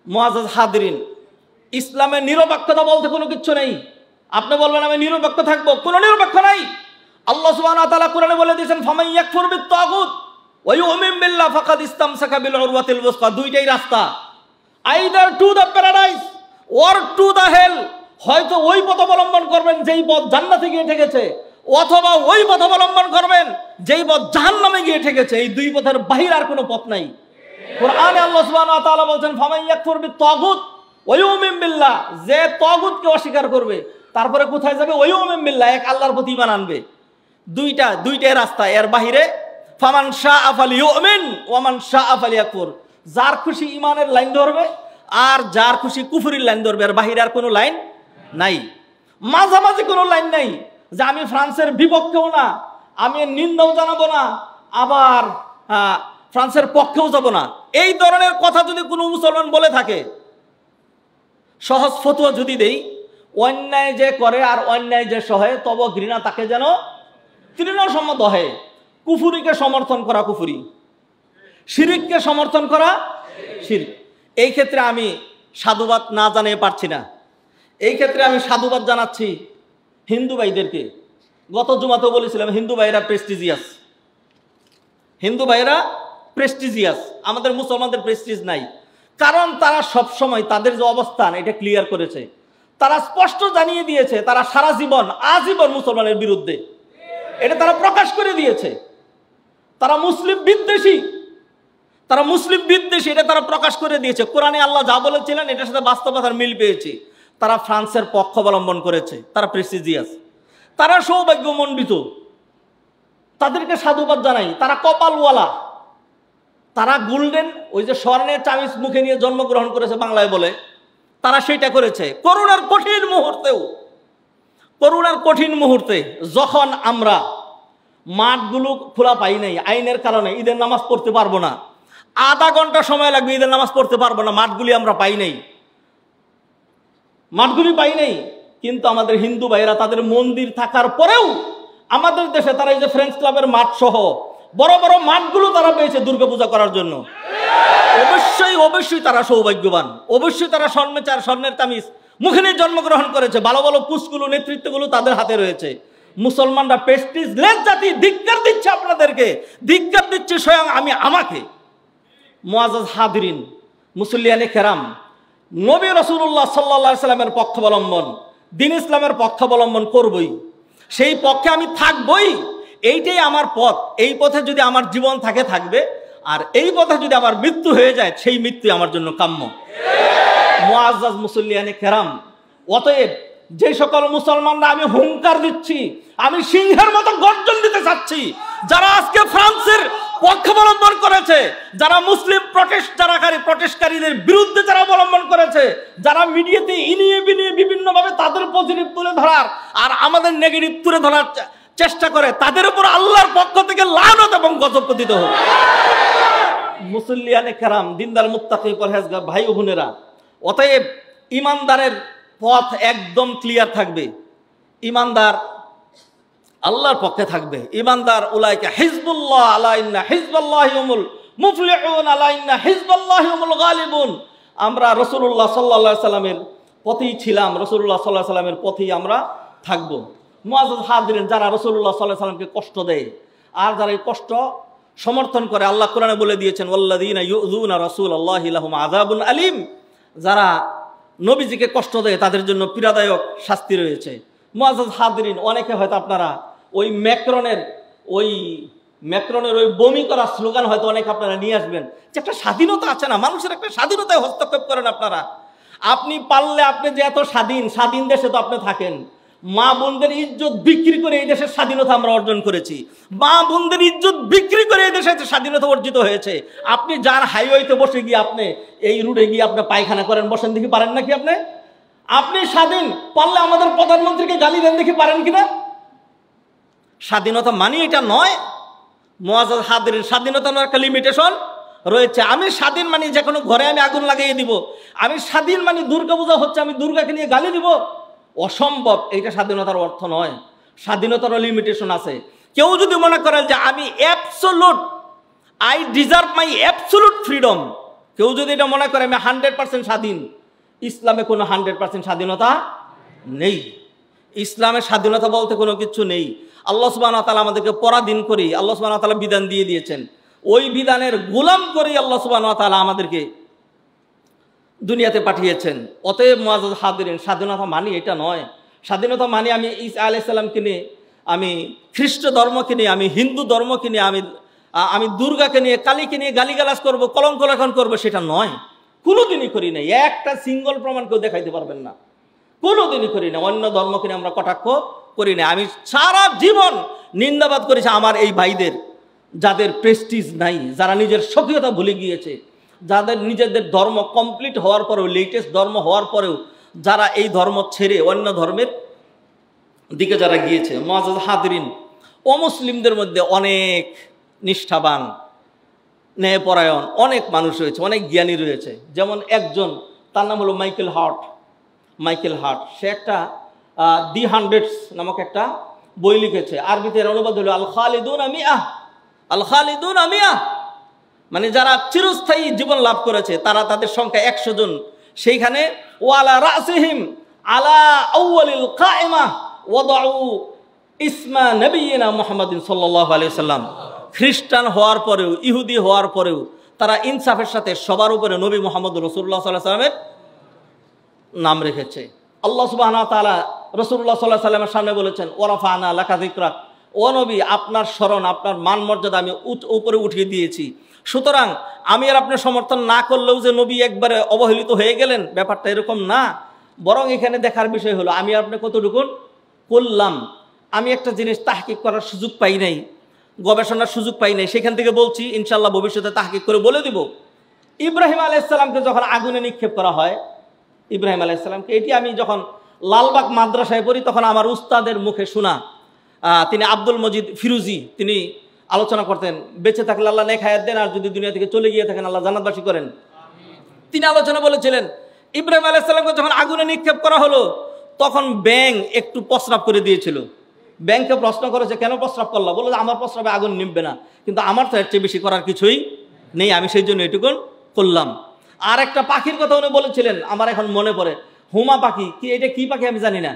মুআজ্জাজ হাদিরিন, ইসলামের নিরপেক্ষতা বলতে কোনো কিছু নেই। আপনি বলবেন আমি নিরপেক্ষ থাকবো, কোনো নিরপেক্ষ নাই। আল্লাহ সুবহানাহু ওয়া তাআলা কোরআনে বলে দিয়েছেন, ফামান ইয়াকফুর বিত-তাগুত ওয়া ইউমিন বিল্লাহ ফাকাদ ইসতামসাকা বিল উরওয়াতিল ওয়াসকা। দুইটাই রাস্তা, either to the paradise or to the hell. হয়তো ওই পথ অবলম্বন করবেন যেই পথ জান্নাতে গিয়ে ঠেকেছে, অথবা ওই পথ অবলম্বন করবেন যেই পথ জাহান্নামে গিয়ে ঠেকেছে। এই দুই পথের বাহির আর কোনো পথ নাই। কোরআনে আল্লাহ সুবহানাহু ওয়া তাআলা বলেন, ফামান ইয়াকফুর বিত-তাগুত ওয়া ইউমিন বিল্লাহ, যে তাগুতকে অস্বীকার করবে তারপরে কোথায় যাবে? ওয়া ইউমিন বিল্লাহ, এক আল্লাহর প্রতি ঈমান আনবে। দুইটাই রাস্তা, এর বাহিরে ফামান শাআ ফালিউমিন ওয়া মান শাআ ফালিয়াকফুর। যার খুশি ঈমানের লাইন ধরবে আর যার খুশি কুফরির লাইন ধরবে, এর বাহিরে আর কোনো লাইন নাই। মাঝামাঝি কোনো লাইন নাই, যে আমি ফ্রান্সের বিপক্ষেও না, আমি নিন্দাও জানাবো না, আবার ফ্রান্সের পক্ষেও যাব না। এই ধরনের কথা যদি কোনো মুসলমান বলে থাকে, সহজ ফতোয়া যদি দেই, অন্যায় যে করে আর অন্যায় যে সহে, তবে ঘৃণা তাকে যেন তৃণসম্মত হয়। কুফুরিকে সমর্থন করা কুফুরি, শিরিককে সমর্থন করা শিরক। এই ক্ষেত্রে আমি সাধুবাদ না জানিয়ে পারছি না। এই ক্ষেত্রে আমি সাধুবাদ জানাচ্ছি হিন্দু ভাইদেরকে। গত জুমাতেও বলেছিলাম, হিন্দু ভাইরা প্রেস্টিজিয়াস, হিন্দু ভাইরা প্রেস্টিজিয়াস। আমাদের মুসলমানদের প্রেস্টিজ নাই, কারণ তারা সবসময় তাদের যে অবস্থান এটা ক্লিয়ার করেছে। তারা স্পষ্ট জানিয়ে দিয়েছে তারা সারা জীবন আজীবন মুসলমানের বিরুদ্ধে, এটা তারা প্রকাশ করে দিয়েছে। তারা মুসলিম বিদ্বেষী, তারা মুসলিম বিদ্বেষী, এটা তারা প্রকাশ করে দিয়েছে। কোরআনে আল্লাহ যা বলেছিলেন এটার সাথে বাস্তবতার মিল পেয়েছি। তারা ফ্রান্সের পক্ষ অবলম্বন করেছে, তারা প্রেস্টিজিয়াস, তারা সৌভাগ্যমণ্ডিত, তাদেরকে সাধুবাদ জানাই। তারা কপালওয়ালা, তারা গোল্ডেন, ওই যে স্বর্ণের চামিচ মুখে নিয়ে জন্মগ্রহণ করেছে বাংলায় বলে, তারা সেটা করেছে। করোনার কঠিন মুহূর্তেও, করোনার কঠিন মুহূর্তে যখন আমরা মাঠগুলো খোলা পাই নাই আইনের কারণে, ঈদের নামাজ পড়তে পারবো না, আধা ঘন্টা সময় লাগবে, ঈদের নামাজ পড়তে পারবো না, মাঠগুলি আমরা পাই নাই, মাঠগুলি পাই নাই। কিন্তু আমাদের হিন্দু ভাইরা তাদের মন্দির থাকার পরেও আমাদের দেশে তারা এই যে ফ্রেঞ্চ ক্লাবের মাঠ সহ বড় বড় মাঠগুলো তারা পেয়েছে দুর্গাপূজা করার জন্য। অবশ্যই অবশ্যই তারা সৌভাগ্যবান, অবশ্যই তারা স্বর্ণের তামিজ মুখে নিয়ে জন্মগ্রহণ করেছে। ভালো ভালো পুষ্পগুলো, নেতৃত্বগুলো তাদের হাতে রয়েছে। মুসলমানরা প্রেস্টিজলেস জাতি, ধিক্কার দিচ্ছে আপনাদেরকে, ধিক্কার দিচ্ছে স্বয়ং আমাকে। মুআজ্জাজ হাদিরিন, মুসল্লিয়ানে কেরাম, নবী রাসূলুল্লাহ সাল্লাল্লাহু আলাইহি সাল্লামের পক্ষাবলম্বন, দ্বীন ইসলামের পক্ষাবলম্বন করবই, সেই পক্ষে আমি থাকবই। এইটাই আমার পথ। এই পথে যদি আমার জীবন থাকে থাকবে, আর এই পথে যদি আমার মৃত্যু হয়ে যায় সেই মৃত্যু আমার জন্য কাম্য। মুআজ্জাজ মুসল্লিয়ানে কেরাম, অতএব যে সকল মুসলমানরা আমি হুঙ্কার দিচ্ছি, আমি সিংহের মতো গর্জন দিতে চাচ্ছি, যারা আজকে ফ্রান্সের পক্ষ অবলম্বন করেছে, যারা মুসলিম প্রটেস্টকারীদের বিরুদ্ধে যারা অবলম্বন করেছে, যারা মিডিয়াতে ইনিয়ে বিনিয়ে বিভিন্নভাবে তাদের পজিটিভ তুলে ধরার আর আমাদের নেগেটিভ তুলে ধরার চেষ্টা করে, তাদের উপর আল্লাহর পক্ষ থেকে লানত এবং গজব পতিত হোক। মুসল্লিয়ানে কেরাম, দিনদার মুত্তাকি পরহেজগার ভাই ও বোনেরা, অতএব ইমানদারের পথ একদম ক্লিয়ার থাকবে। ইমানদার আল্লাহর পক্ষে থাকবে। ইমানদার উলাইকা হিজবুল্লাহ আলা ইন্না হিজবাল্লাহি হুমুল মুফলিহুন আলা ইন্না হিজবাল্লাহি হুমুল গালিবুন। আমরা রাসূলুল্লাহ সাল্লাল্লাহু আলাইহি সাল্লামের পথেই ছিলাম, রাসূলুল্লাহ সাল্লাল্লাহু আলাইহি সাল্লামের পথেই আমরা থাকবো। মুআজ্জাজ হাজিরিন, যারা রাসূলুল্লাহ সাল্লাল্লাহু আলাইহি সাল্লামকে কষ্ট দেয় আর যারা এই কষ্ট সমর্থন করে, আল্লাহ কোরআনে বলে দিয়েছেন ওয়াল্লাযীনা ইউযুনা রাসূলাল্লাহি লাহুম আযাবুন আলীম, যারা নবীজিকে কষ্ট দেয় তাদের জন্য পীড়াদায়ক শাস্তি রয়েছে। মুআজ্জাজ হাজিরিন, অনেকে হয়তো আপনারা ওই ম্যাক্রনের ওই বমি করা স্লোগান হয়তো অনেকে আপনারা নিয়ে আসবেন যে একটা স্বাধীনতা আছে না, মানুষের একটা স্বাধীনতায় হস্তক্ষেপ করেন আপনারা। আপনি পারলে, আপনি যে এত স্বাধীন দেশে তো আপনি থাকেন, মা বোনদের ইজ্জত বিক্রি করে এই দেশের স্বাধীনতা আমরা অর্জন করেছি। মা বোনদের ইজ্জত বিক্রি করে এই দেশে স্বাধীনতা অর্জিত হয়েছে। আপনি যার হাইওয়েতে বসে গিয়ে আপনি এই রুটে গিয়ে আপনি পায়খানা করেন, বসেন দেখি পারেন নাকি? আপনি স্বাধীন, পারলে আমাদের প্রধানমন্ত্রীকে গালি দেন দেখি পারেন কিনা? স্বাধীনতা মানে এটা নয়। মুআজ্জাজ হাজিরিন, স্বাধীনতার একটা লিমিটেশন রয়েছে। আমি স্বাধীন মানে যে কোনো ঘরে আমি আগুন লাগিয়ে দিব, আমি স্বাধীন মানে দুর্গা পূজা হচ্ছে আমি দুর্গাকে নিয়ে গালি দিব, অসম্ভব। এইটা স্বাধীনতার অর্থ নয়। স্বাধীনতারও লিমিটেশন আছে। কেউ যদি মনে করেন যে আমি absolute, I deserve my absolute freedom, কেউ যদি এটা মনে করে আমি 100% স্বাধীন, ইসলামে কোনো 100% স্বাধীনতা নেই। ইসলামের স্বাধীনতা বলতে কোনো কিছু নেই। আল্লাহ সুবহানাহু ওয়া তাআলা আমাদেরকে পরাধীন করি, আল্লাহ সুবহানাহু ওয়া তাআলা বিধান দিয়ে দিয়েছেন, ওই বিধানের গোলাম করেই আল্লাহ সুবহানাহু ওয়া তাআলা আমাদেরকে দুনিয়াতে পাঠিয়েছেন। অতএব মুআজ্জাজ হাজিরিন, স্বাধীনতা মানে এটা নয়। স্বাধীনতা মানে আমি ঈসা আলাইহিস সালামকে নিয়ে, আমি খ্রিস্ট ধর্মকে নিয়ে, আমি হিন্দু ধর্মকে নিয়ে, আমি দুর্গাকে নিয়ে, কালীকে নিয়ে গালিগালাজ করবো, কলঙ্ক লেখন করবো, সেটা নয়। কোনোদিনই করি নাই। একটা সিঙ্গল প্রমাণ কেউ দেখাইতে পারবেন না। কোনোদিনই করি না। অন্য ধর্মকে নিয়ে আমরা কটাক্ষ করি না। আমি সারা জীবন নিন্দাবাদ করেছি আমার এই ভাইদের, যাদের প্রেস্টিজ নাই, যারা নিজের স্বকীয়তা ভুলে গিয়েছে, যাদের নিজেদের ধর্ম কমপ্লিট হওয়ার পরেও, লেটেস্ট ধর্ম হওয়ার পরেও যারা এই ধর্ম ছেড়ে অন্য ধর্মের দিকে যারা গিয়েছে। মুআজ্জাজ হাজিরিন, অমুসলিমদের মধ্যে অনেক নিষ্ঠাবান, ন্যায়পরায়ণ অনেক মানুষ রয়েছে, অনেক জ্ঞানী রয়েছে। যেমন একজন, তার নাম হলো মাইকেল হার্ট। সে একটা দি হান্ড্রেডস নামক একটা বই লিখেছে। আরবিতে এর অনুবাদ হলো আল খালিদুন আমিয়া, মানে যারা চিরস্থায়ী জীবন লাভ করেছে তারা, তাদের সংখ্যা 100 জন। সেইখানে ওয়ালা রাসিহিম আলা আউয়ালিল কাইমা ওয়াদাউ ইসমা নবিয়িনা মুহাম্মাদিন সাল্লাল্লাহু আলাইহি সাল্লাম। খ্রিস্টান হওয়ার পরেও, ইহুদি হওয়ার পরেও তারা ইনসাফের সাথে সবার উপরে নবী মুহাম্মদ রাসূলুল্লাহ সাল্লাল্লাহু আলাইহি সাল্লামের নাম রেখেছে। আল্লাহ সুবহানাহু ওয়া তাআলা রাসূলুল্লাহ সাল্লাল্লাহু আলাইহি সাল্লামের সামনে বলেছেন ওয়ারাফা'না লাকা যিকরাক, ও নবী, আপনার স্মরণ, আপনার মান মর্যাদা আমি উপরে উঠিয়ে দিয়েছি। সুতরাং আমি আর আপনার সমর্থন না করলেও যে নবী একবারে অবহেলিত হয়ে গেলেন, ব্যাপারটা এরকম না। বরং এখানে দেখার বিষয় হলো আমি আপনি কতটুকু করলাম। আমি একটা জিনিস তাহকিক করার সুযোগ পাই নাই, গবেষণার সুযোগ পাই নাই, সেখান থেকে বলছি, ইনশাআল্লাহ ভবিষ্যতে তাহকিক করে বলে দিব। ইব্রাহিম আলাইহিস সালামকে যখন আগুনে নিক্ষেপ করা হয়, ইব্রাহিম আলাইহিস সালামকে, এটি আমি যখন লালবাগ মাদ্রাসায় পড়ি তখন আমার উস্তাদের মুখে শোনা, তিনি আব্দুল মজিদ ফিরুজি, তিনি আলোচনা করতেন, বেঁচে থাকলে আল্লাহ নেক হায়াত দেন, আর যদি দুনিয়া থেকে চলে গিয়ে থাকেন আল্লাহ জান্নাতবাসী করেন। তিনি আলোচনা বলেছিলেন ইব্রাহিম আলাইহিস সালামকে যখন আগুনে নিক্ষেপ করা হলো তখন ব্যাঙ একটু প্রস্রাব করে দিয়েছিল। ব্যাঙকে প্রশ্ন করেছে, কেন প্রস্রাব করলা? বললো যে আমার প্রস্রাবে আগুন নিববে না, কিন্তু আমার তো এর চেয়ে বেশি করার কিছুই নেই, আমি সেই জন্য এটুকুন করলাম। আর একটা পাখির কথা উনি বলেছিলেন, আমার এখন মনে পড়ে, হুমা পাখি। কি এটা কি পাখি আমি জানি না।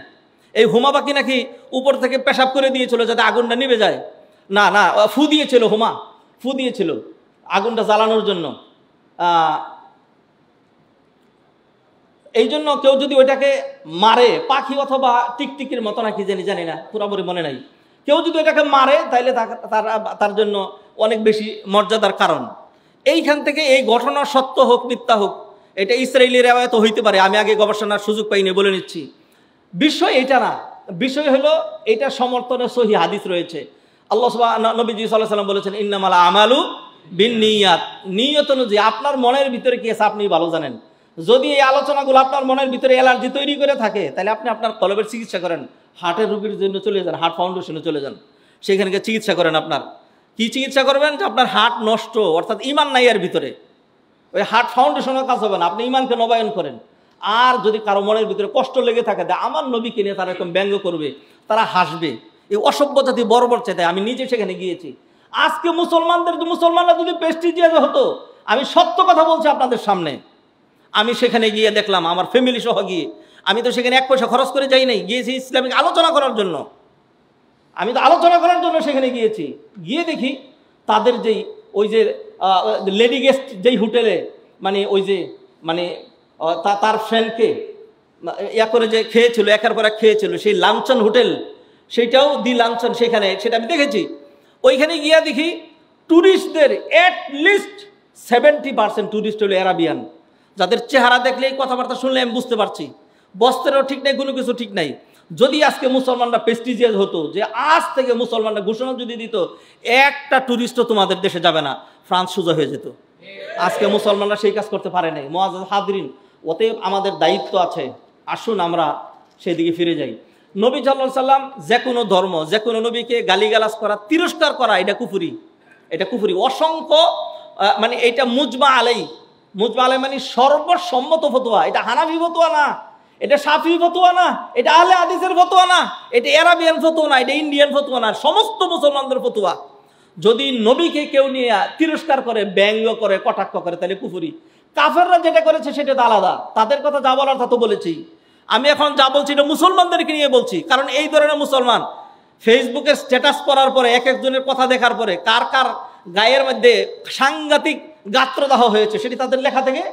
এই হুমা পাখি নাকি উপর থেকে পেশাব করে দিয়েছিল যাতে আগুনটা নিভে যায়। না, ফু দিয়েছিল, হুমা ফু দিয়েছিল আগুনটা জ্বালানোর জন্য। এই জন্য কেউ যদি ওইটাকে মারে, পাখি অথবা টিকটিকির মতো নাকি জানি না, পুরোপুরি মনে নাই, কেউ যদি ওইটাকে মারে তাইলে তার জন্য অনেক বেশি মর্যাদার কারণ। এইখান থেকে এই ঘটনা সত্য হোক মিথ্যা হোক, এটা ইসরায়েলি রেওয়ায়ত হইতে পারে, আমি আগে গবেষণার সুযোগ পাইনি বলে নিচ্ছি। বিষয় এটা না, বিষয় হলো এটা সমর্থনে সহিহ হাদিস রয়েছে। আল্লাহ নবীজি সাল্লাল্লাহু আলাইহি ওয়াসাল্লাম বলেছেন ইন্নামাল আমালু বিন্নিয়াত, নিয়ত অনুযায়ী। আপনার মনের ভিতরে কি আছে আপনি ভালো জানেন। যদি এই আলোচনাগুলো আপনার মনের ভিতরে অ্যালার্জি তৈরি করে থাকে তাহলে আপনি আপনার কলবের চিকিৎসা করেন, হার্টের রোগীর জন্য চলে যান, হার্ট ফাউন্ডেশনে চলে যান, সেখানে চিকিৎসা করেন। আপনার কি চিকিৎসা করবেন? যে আপনার হার্ট নষ্ট, অর্থাৎ ইমান নাই এর ভিতরে, ওই হার্ট ফাউন্ডেশনের কাজ হবে না, আপনি ইমানকে নবায়ন করেন। আর যদি কারো মনের ভিতরে কষ্ট লেগে থাকে, আমার নবীকে নিয়ে তারা এরকম ব্যঙ্গ করবে, তারা হাসবে, এই অসভ্য জাতি বর্বর চাইতে, আমি নিজে সেখানে গিয়েছি। আজকে মুসলমানরা যদি প্রেস্টিজিয়াস হতো, আমি সত্য কথা বলছি আপনাদের সামনে, আমি সেখানে গিয়ে দেখলাম, আমার ফ্যামিলি সহ গিয়ে, আমি তো সেখানে 1 পয়সা খরচ করে যাই নাই, গিয়েছি ইসলামিক আলোচনা করার জন্য। আমি তো আলোচনা করার জন্য সেখানে গিয়েছি। গিয়ে দেখি তাদের যেই ওই যে লেডি গেস্ট যেই হোটেলে মানে ওই যে মানে তার ফ্রেন্ডকে ইয়া করে যে খেয়েছিল, একের পর এক খেয়েছিল, সেই লাঞ্চন হোটেল, সেইটাও দি লাঞ্চন, সেখানে সেটা আমি দেখেছি। ওইখানে গিয়া দেখি ট্যুরিস্টদের অ্যাটলিস্ট 70% ট্যুরিস্ট হলো অ্যারাবিয়ান, যাদের চেহারা দেখলে কথাবার্তা শুনলে আমি বুঝতে পারছি বস্ত্রেরও ঠিক নাই, কোনো কিছু ঠিক নাই। যদি আজকে মুসলমানরা প্রেস্টিজিয়াস হতো, যে আজ থেকে মুসলমানরা ঘোষণা যদি দিত একটা ট্যুরিস্টও তোমাদের দেশে যাবে না, ফ্রান্স সোজা হয়ে যেত। আজকে মুসলমানরা সেই কাজ করতে পারে নাই। মুআজ্জাজ হাদিরিন, অতএব আমাদের দায়িত্ব আছে, আসুন আমরা সেই দিকে ফিরে যাই। নবী সাল্লাল্লাহু আলাইহি সাল্লাম যে কোনো ধর্ম, যে কোনো নবীকে গালিগালাজ করা, তিরস্কার করা, এটা কুফরি, এটা কুফরি। অসংখ্য মানে এটা মুজমা আলাই, মুজমা আলাই মানে সর্বসম্মত ফতোয়া। এটা হানাফি ফতোয়া না, এটা শাফি ফতোয়া না, এটা আহলে হাদিসের ফতোয়া না, এটা আরাবিয়ান ফতোয়া না, এটা ইন্ডিয়ান ফতোয়া না, সমস্ত মুসলমানদের ফতোয়া। যদি নবীকে কেউ নিয়ে তিরস্কার করে, ব্যঙ্গ করে, কটাক্ষ করে, তাহলে কুফরি। কাফেররা যেটা করেছে সেটা তো আলাদা, তাদের কথা যা বলার তা তো বলেছি। আমি এখন যা বলছি এটা মুসলমানদেরকে নিয়ে বলছি, কারণ এই ধরনের মুসলমান ফেসবুকের স্ট্যাটাস পড়ার পরে, এক একজনের কথা দেখার পরে কার কার গায়ের মধ্যে সাংঘাতিক গাত্রদাহ হয়েছে সেটি তাদের লেখা থেকে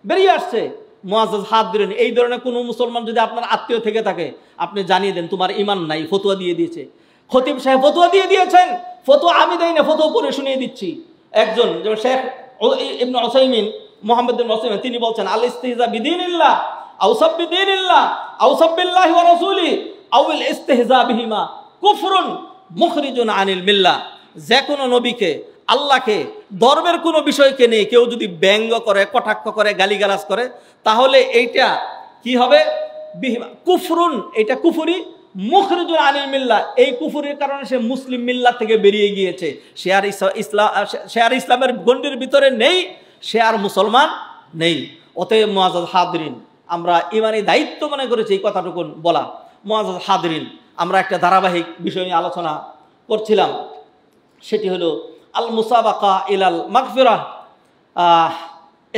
বেরিয়ে আসছে। মুআজ্জাজ হাদিরিন, এই ধরনের কোনো মুসলমান যদি আপনার আত্মীয় থেকে থাকে, আপনি জানিয়ে দেন তোমার ঈমান নাই, ফতোয়া দিয়ে দিয়েছে। খতিব সাহেব ফতোয়া দিয়ে দিয়েছেন, ফতোয়া আমি দেই না, ফতোয়া পড়ে শুনিয়ে দিচ্ছি। একজন যেমন শেখ ইবনে উসাইমিন, মুহাম্মদ ইবনে উসাইমিন, তিনি বলছেন আল ইস্তিহজা বিদিনিল্লাহ আও সাববিদিনিল্লাহ আও সাববিল্লাহি ওয়া রাসূলি আও আল ইস্তিহজা বিহিমা কুফরুন মুখরিজুন আনিল মিল্লাহ। যে কোনো নবীকে, আল্লাহকে, ধর্মের কোনো বিষয়কে নিয়ে কেউ যদি ব্যঙ্গ করে, কটাক্ষ করে, গালিগালাজ করে, তাহলে এইটা কি হবে? কুফরুন, এটা কুফরি, মুখরিজুন আনিল মিল্লাহ, এই কুফরির কারণে সে মুসলিম মিল্লাত থেকে বেরিয়ে গিয়েছে, সে আর ইসলামের গণ্ডির ভিতরে নেই, সে আর মুসলমান নেই। অতএব মুআজ্জাজ হাদিরিন, আমরা ইমানি দায়িত্ব মনে করেছি এই কথাটুকু বলা। মুআজ্জাজ হাদিরিন, আমরা একটা ধারাবাহিক বিষয় নিয়ে আলোচনা করছিলাম, সেটি হলো আল মুসাবাকা ইলাল মাগফিরাহ,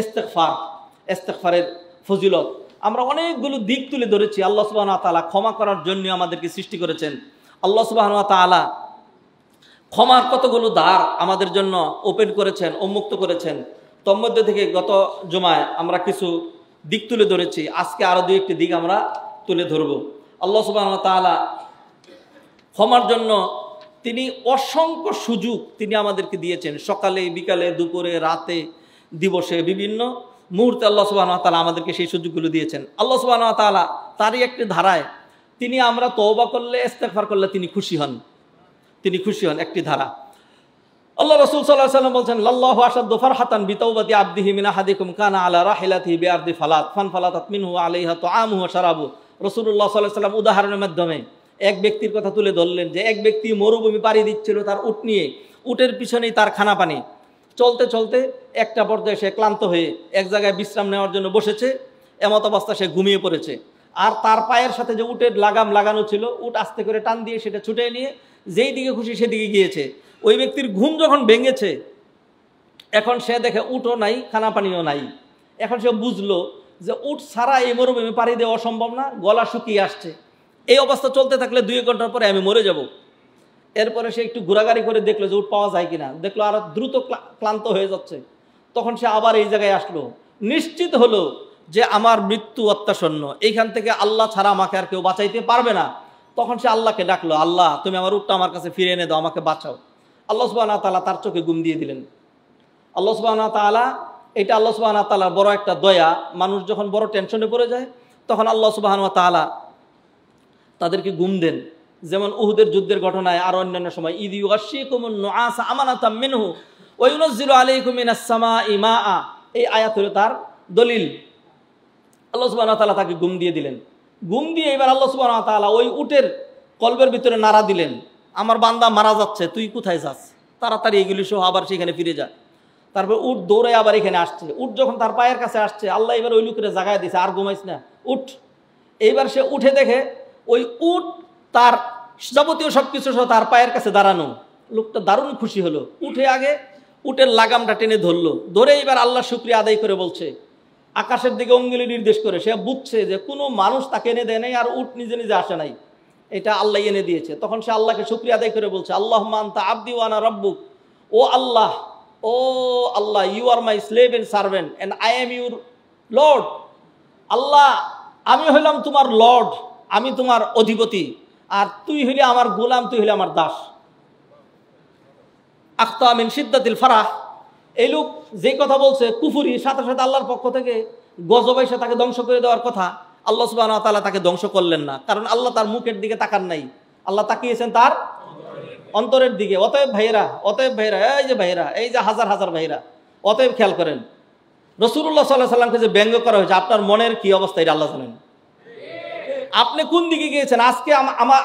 ইস্তিগফার, ইস্তিগফারের ফজিলত। আমরা অনেকগুলো দিক তুলে ধরেছি। আল্লাহ সুবহানাহু ওয়া তাআলা ক্ষমা করার জন্য আমাদেরকে সৃষ্টি করেছেন। আল্লাহ সুবহানাহু ওয়া তাআলা ক্ষমার কতগুলো দ্বার আমাদের জন্য ওপেন করেছেন, উন্মুক্ত করেছেন। তোর মধ্যে থেকে গত জুমায় আমরা কিছু দিক তুলে ধরেছি, আজকে আরো 2-1টি দিক আমরা তুলে ধরব। আল্লাহ সুবহানাহু ওয়া তাআলা ক্ষমার জন্য তিনি অসংখ্য সুযোগ তিনি আমাদেরকে দিয়েছেন। সকালে, বিকালে, দুপুরে, রাতে, দিবসে, বিভিন্ন মুহূর্তে আল্লাহ সুবহানাহু ওয়া তাআলা আমাদেরকে সেই সুযোগগুলো দিয়েছেন। আল্লাহ সুবহানাহু ওয়া তাআলা তারই একটি ধারায় তিনি আমরা তওবা করলে, ইস্তিগফার করলে তিনি খুশি হন, তিনি খুশি হন, একটি ধারা। আল্লাহ রাসূল সাল্লাল্লাহু আলাইহি ওয়াসাল্লাম বলেন, লাল্লাহু আশাদ্দু ফারহাতান বিতাওবাতি আবদিহি মিন আহাদিকুম কানা আলা রাহিলাতিহি বিআরদি ফালাত ফানফালাতাত মিনহু আলাইহা তুআমুহু ওয়া শারাবু। রাসূলুল্লাহ সাল্লাল্লাহু আলাইহি ওয়াসাল্লাম উদাহরণের মাধ্যমে এক ব্যক্তির কথা তুলে ধরলেন, যে এক ব্যক্তি মরুভূমি পাড়ি দিচ্ছিল তার উট নিয়ে, উটের পিছনেই তার খানা পানি। চলতে চলতে একটা পর্যায়ে সে ক্লান্ত হয়ে এক জায়গায় বিশ্রাম নেওয়ার জন্য বসেছে, এমত অবস্থা সে ঘুমিয়ে পড়েছে। আর তার পায়ের সাথে যে উটের লাগাম লাগানো ছিল, উট আস্তে করে টান দিয়ে সেটা ছুটে নিয়ে যেই দিকে খুশি সেদিকে গিয়েছে। ওই ব্যক্তির ঘুম যখন ভেঙেছে, এখন সে দেখে উটও নাই, খানা পানিও নাই। এখন সে বুঝলো যে উট ছাড়া এই মরুভূমি পাড়ি দেওয়া অসম্ভব না, গলা শুকিয়ে আসছে। এই অবস্থা চলতে থাকলে 2 ঘন্টার পরে আমি মরে যাব। এরপরে সে একটু ঘোরাঘুরি করে দেখলো যে উট পাওয়া যায় কিনা, দেখলো আরো দ্রুত ক্লান্ত হয়ে যাচ্ছে। তখন সে আবার এই জায়গায় আসলো, নিশ্চিত হলো যে আমার মৃত্যু অত্যাসন্ন, এইখান থেকে আল্লাহ ছাড়া আমাকে আর কেউ বাঁচাইতে পারবে না। তখন সে আল্লাহকে ডাকলো, আল্লাহ তুমি আমার উটটা আমার কাছে ফিরে এনে দাও, আমাকে বাঁচাও। আল্লাহ সুবহানাহু ওয়া তাআলা তার চোখে ঘুম দিয়ে দিলেন। আল্লাহ সুবহানাহু ওয়া তাআলা, এটা আল্লাহ সুবহানাহু ওয়া তাআলার বড় একটা দয়া। মানুষ যখন বড় টেনশনে পড়ে যায়, তখন আল্লাহ সুবহানাহু ওয়া তাআলা তাদেরকে ঘুম দেন। যেমন উহুদের যুদ্ধের ঘটনায় আর অন্যান্য সময়, ইদ ইউগাশশিকুমুন নুআসা আমানাতাম মিনহু ওয়া ইউনাজ্জিলু আলাইকুম মিনাস সামাই মাআ, এই আয়াত হলো তার দলিল। আল্লাহ সুবহানাহু ওয়া তাআলা তাকে ঘুম দিয়ে দিলেন। ঘুম দিয়ে এবার আল্লাহ সুবহানাহু ওয়া তাআলা ওই উটের কলবের ভিতরে নাড়া দিলেন, আমার বান্দা মারা যাচ্ছে, তুই কোথায় যাস, তাড়াতাড়ি এগুলি সহ আবার সেখানে ফিরে যা। তারপর উট দৌড়ে আবার এখানে আসছে। উট যখন তার পায়ের কাছে আসছে, আল্লাহ এবার ওই লোকের জায়গায় দিয়েছে, আর ঘুমাইস না, উঠ। এইবার সে উঠে দেখে ওই উট তার যাবতীয় সবকিছু সহ তার পায়ের কাছে দাঁড়ানো। লোকটা দারুণ খুশি হলো। উঠে আগে উটের লাগামটা টেনে ধরলো, ধরে এবার আল্লাহ শুকরিয়া আদায় করে বলছে, আকাশের দিকে অঙ্গুলি নির্দেশ করে। সে বুঝছে যে কোনো মানুষ তাকে এনে দেয় নাই, আর উট নিজে নিজে আসে নাই, এটা আল্লাহ এনে দিয়েছে। তখন সে আল্লাহকে শুকরিয়া আদায় করে বলছে, আল্লাহুম্মা আনতা আবদি ওয়া আনা রাব্বুক, O Allah, you are my slave and servant and I am your Lord. Allah, আমি হইলাম তোমার লর্ড, আমি তোমার অধিপতি, আর তুই হইলে আমার গোলাম, তুই হইলে আমার দাস। আখতা মিন শিদ্দাতিল ফারাহ, এই লোক যে কথা বলছে কুফরি, সাথে সাথে আল্লাহর পক্ষ থেকে গজব এসে তাকে ধ্বংস করে দেওয়ার কথা। আল্লাহ সুবহানাহু ওয়া তাআলা তাকে ধ্বংস করলেন না, কারণ আল্লাহ তার মুখের দিকে তাকান নাই, আল্লাহ তাকিয়েছেন তার অন্তরের দিকে। অতএব ভাইয়েরা, এই যে ভাইয়েরা, এই যে হাজার হাজার ভাইয়েরা, অতএব খেয়াল করেন, রাসূলুল্লাহ সাল্লাল্লাহু আলাইহি সাল্লামকে যে ব্যঙ্গ করা হয়েছে, আপনার মনের কি অবস্থা এটা আল্লাহ জানেন। আপনি কোন দিকে গিয়েছেন? আজকে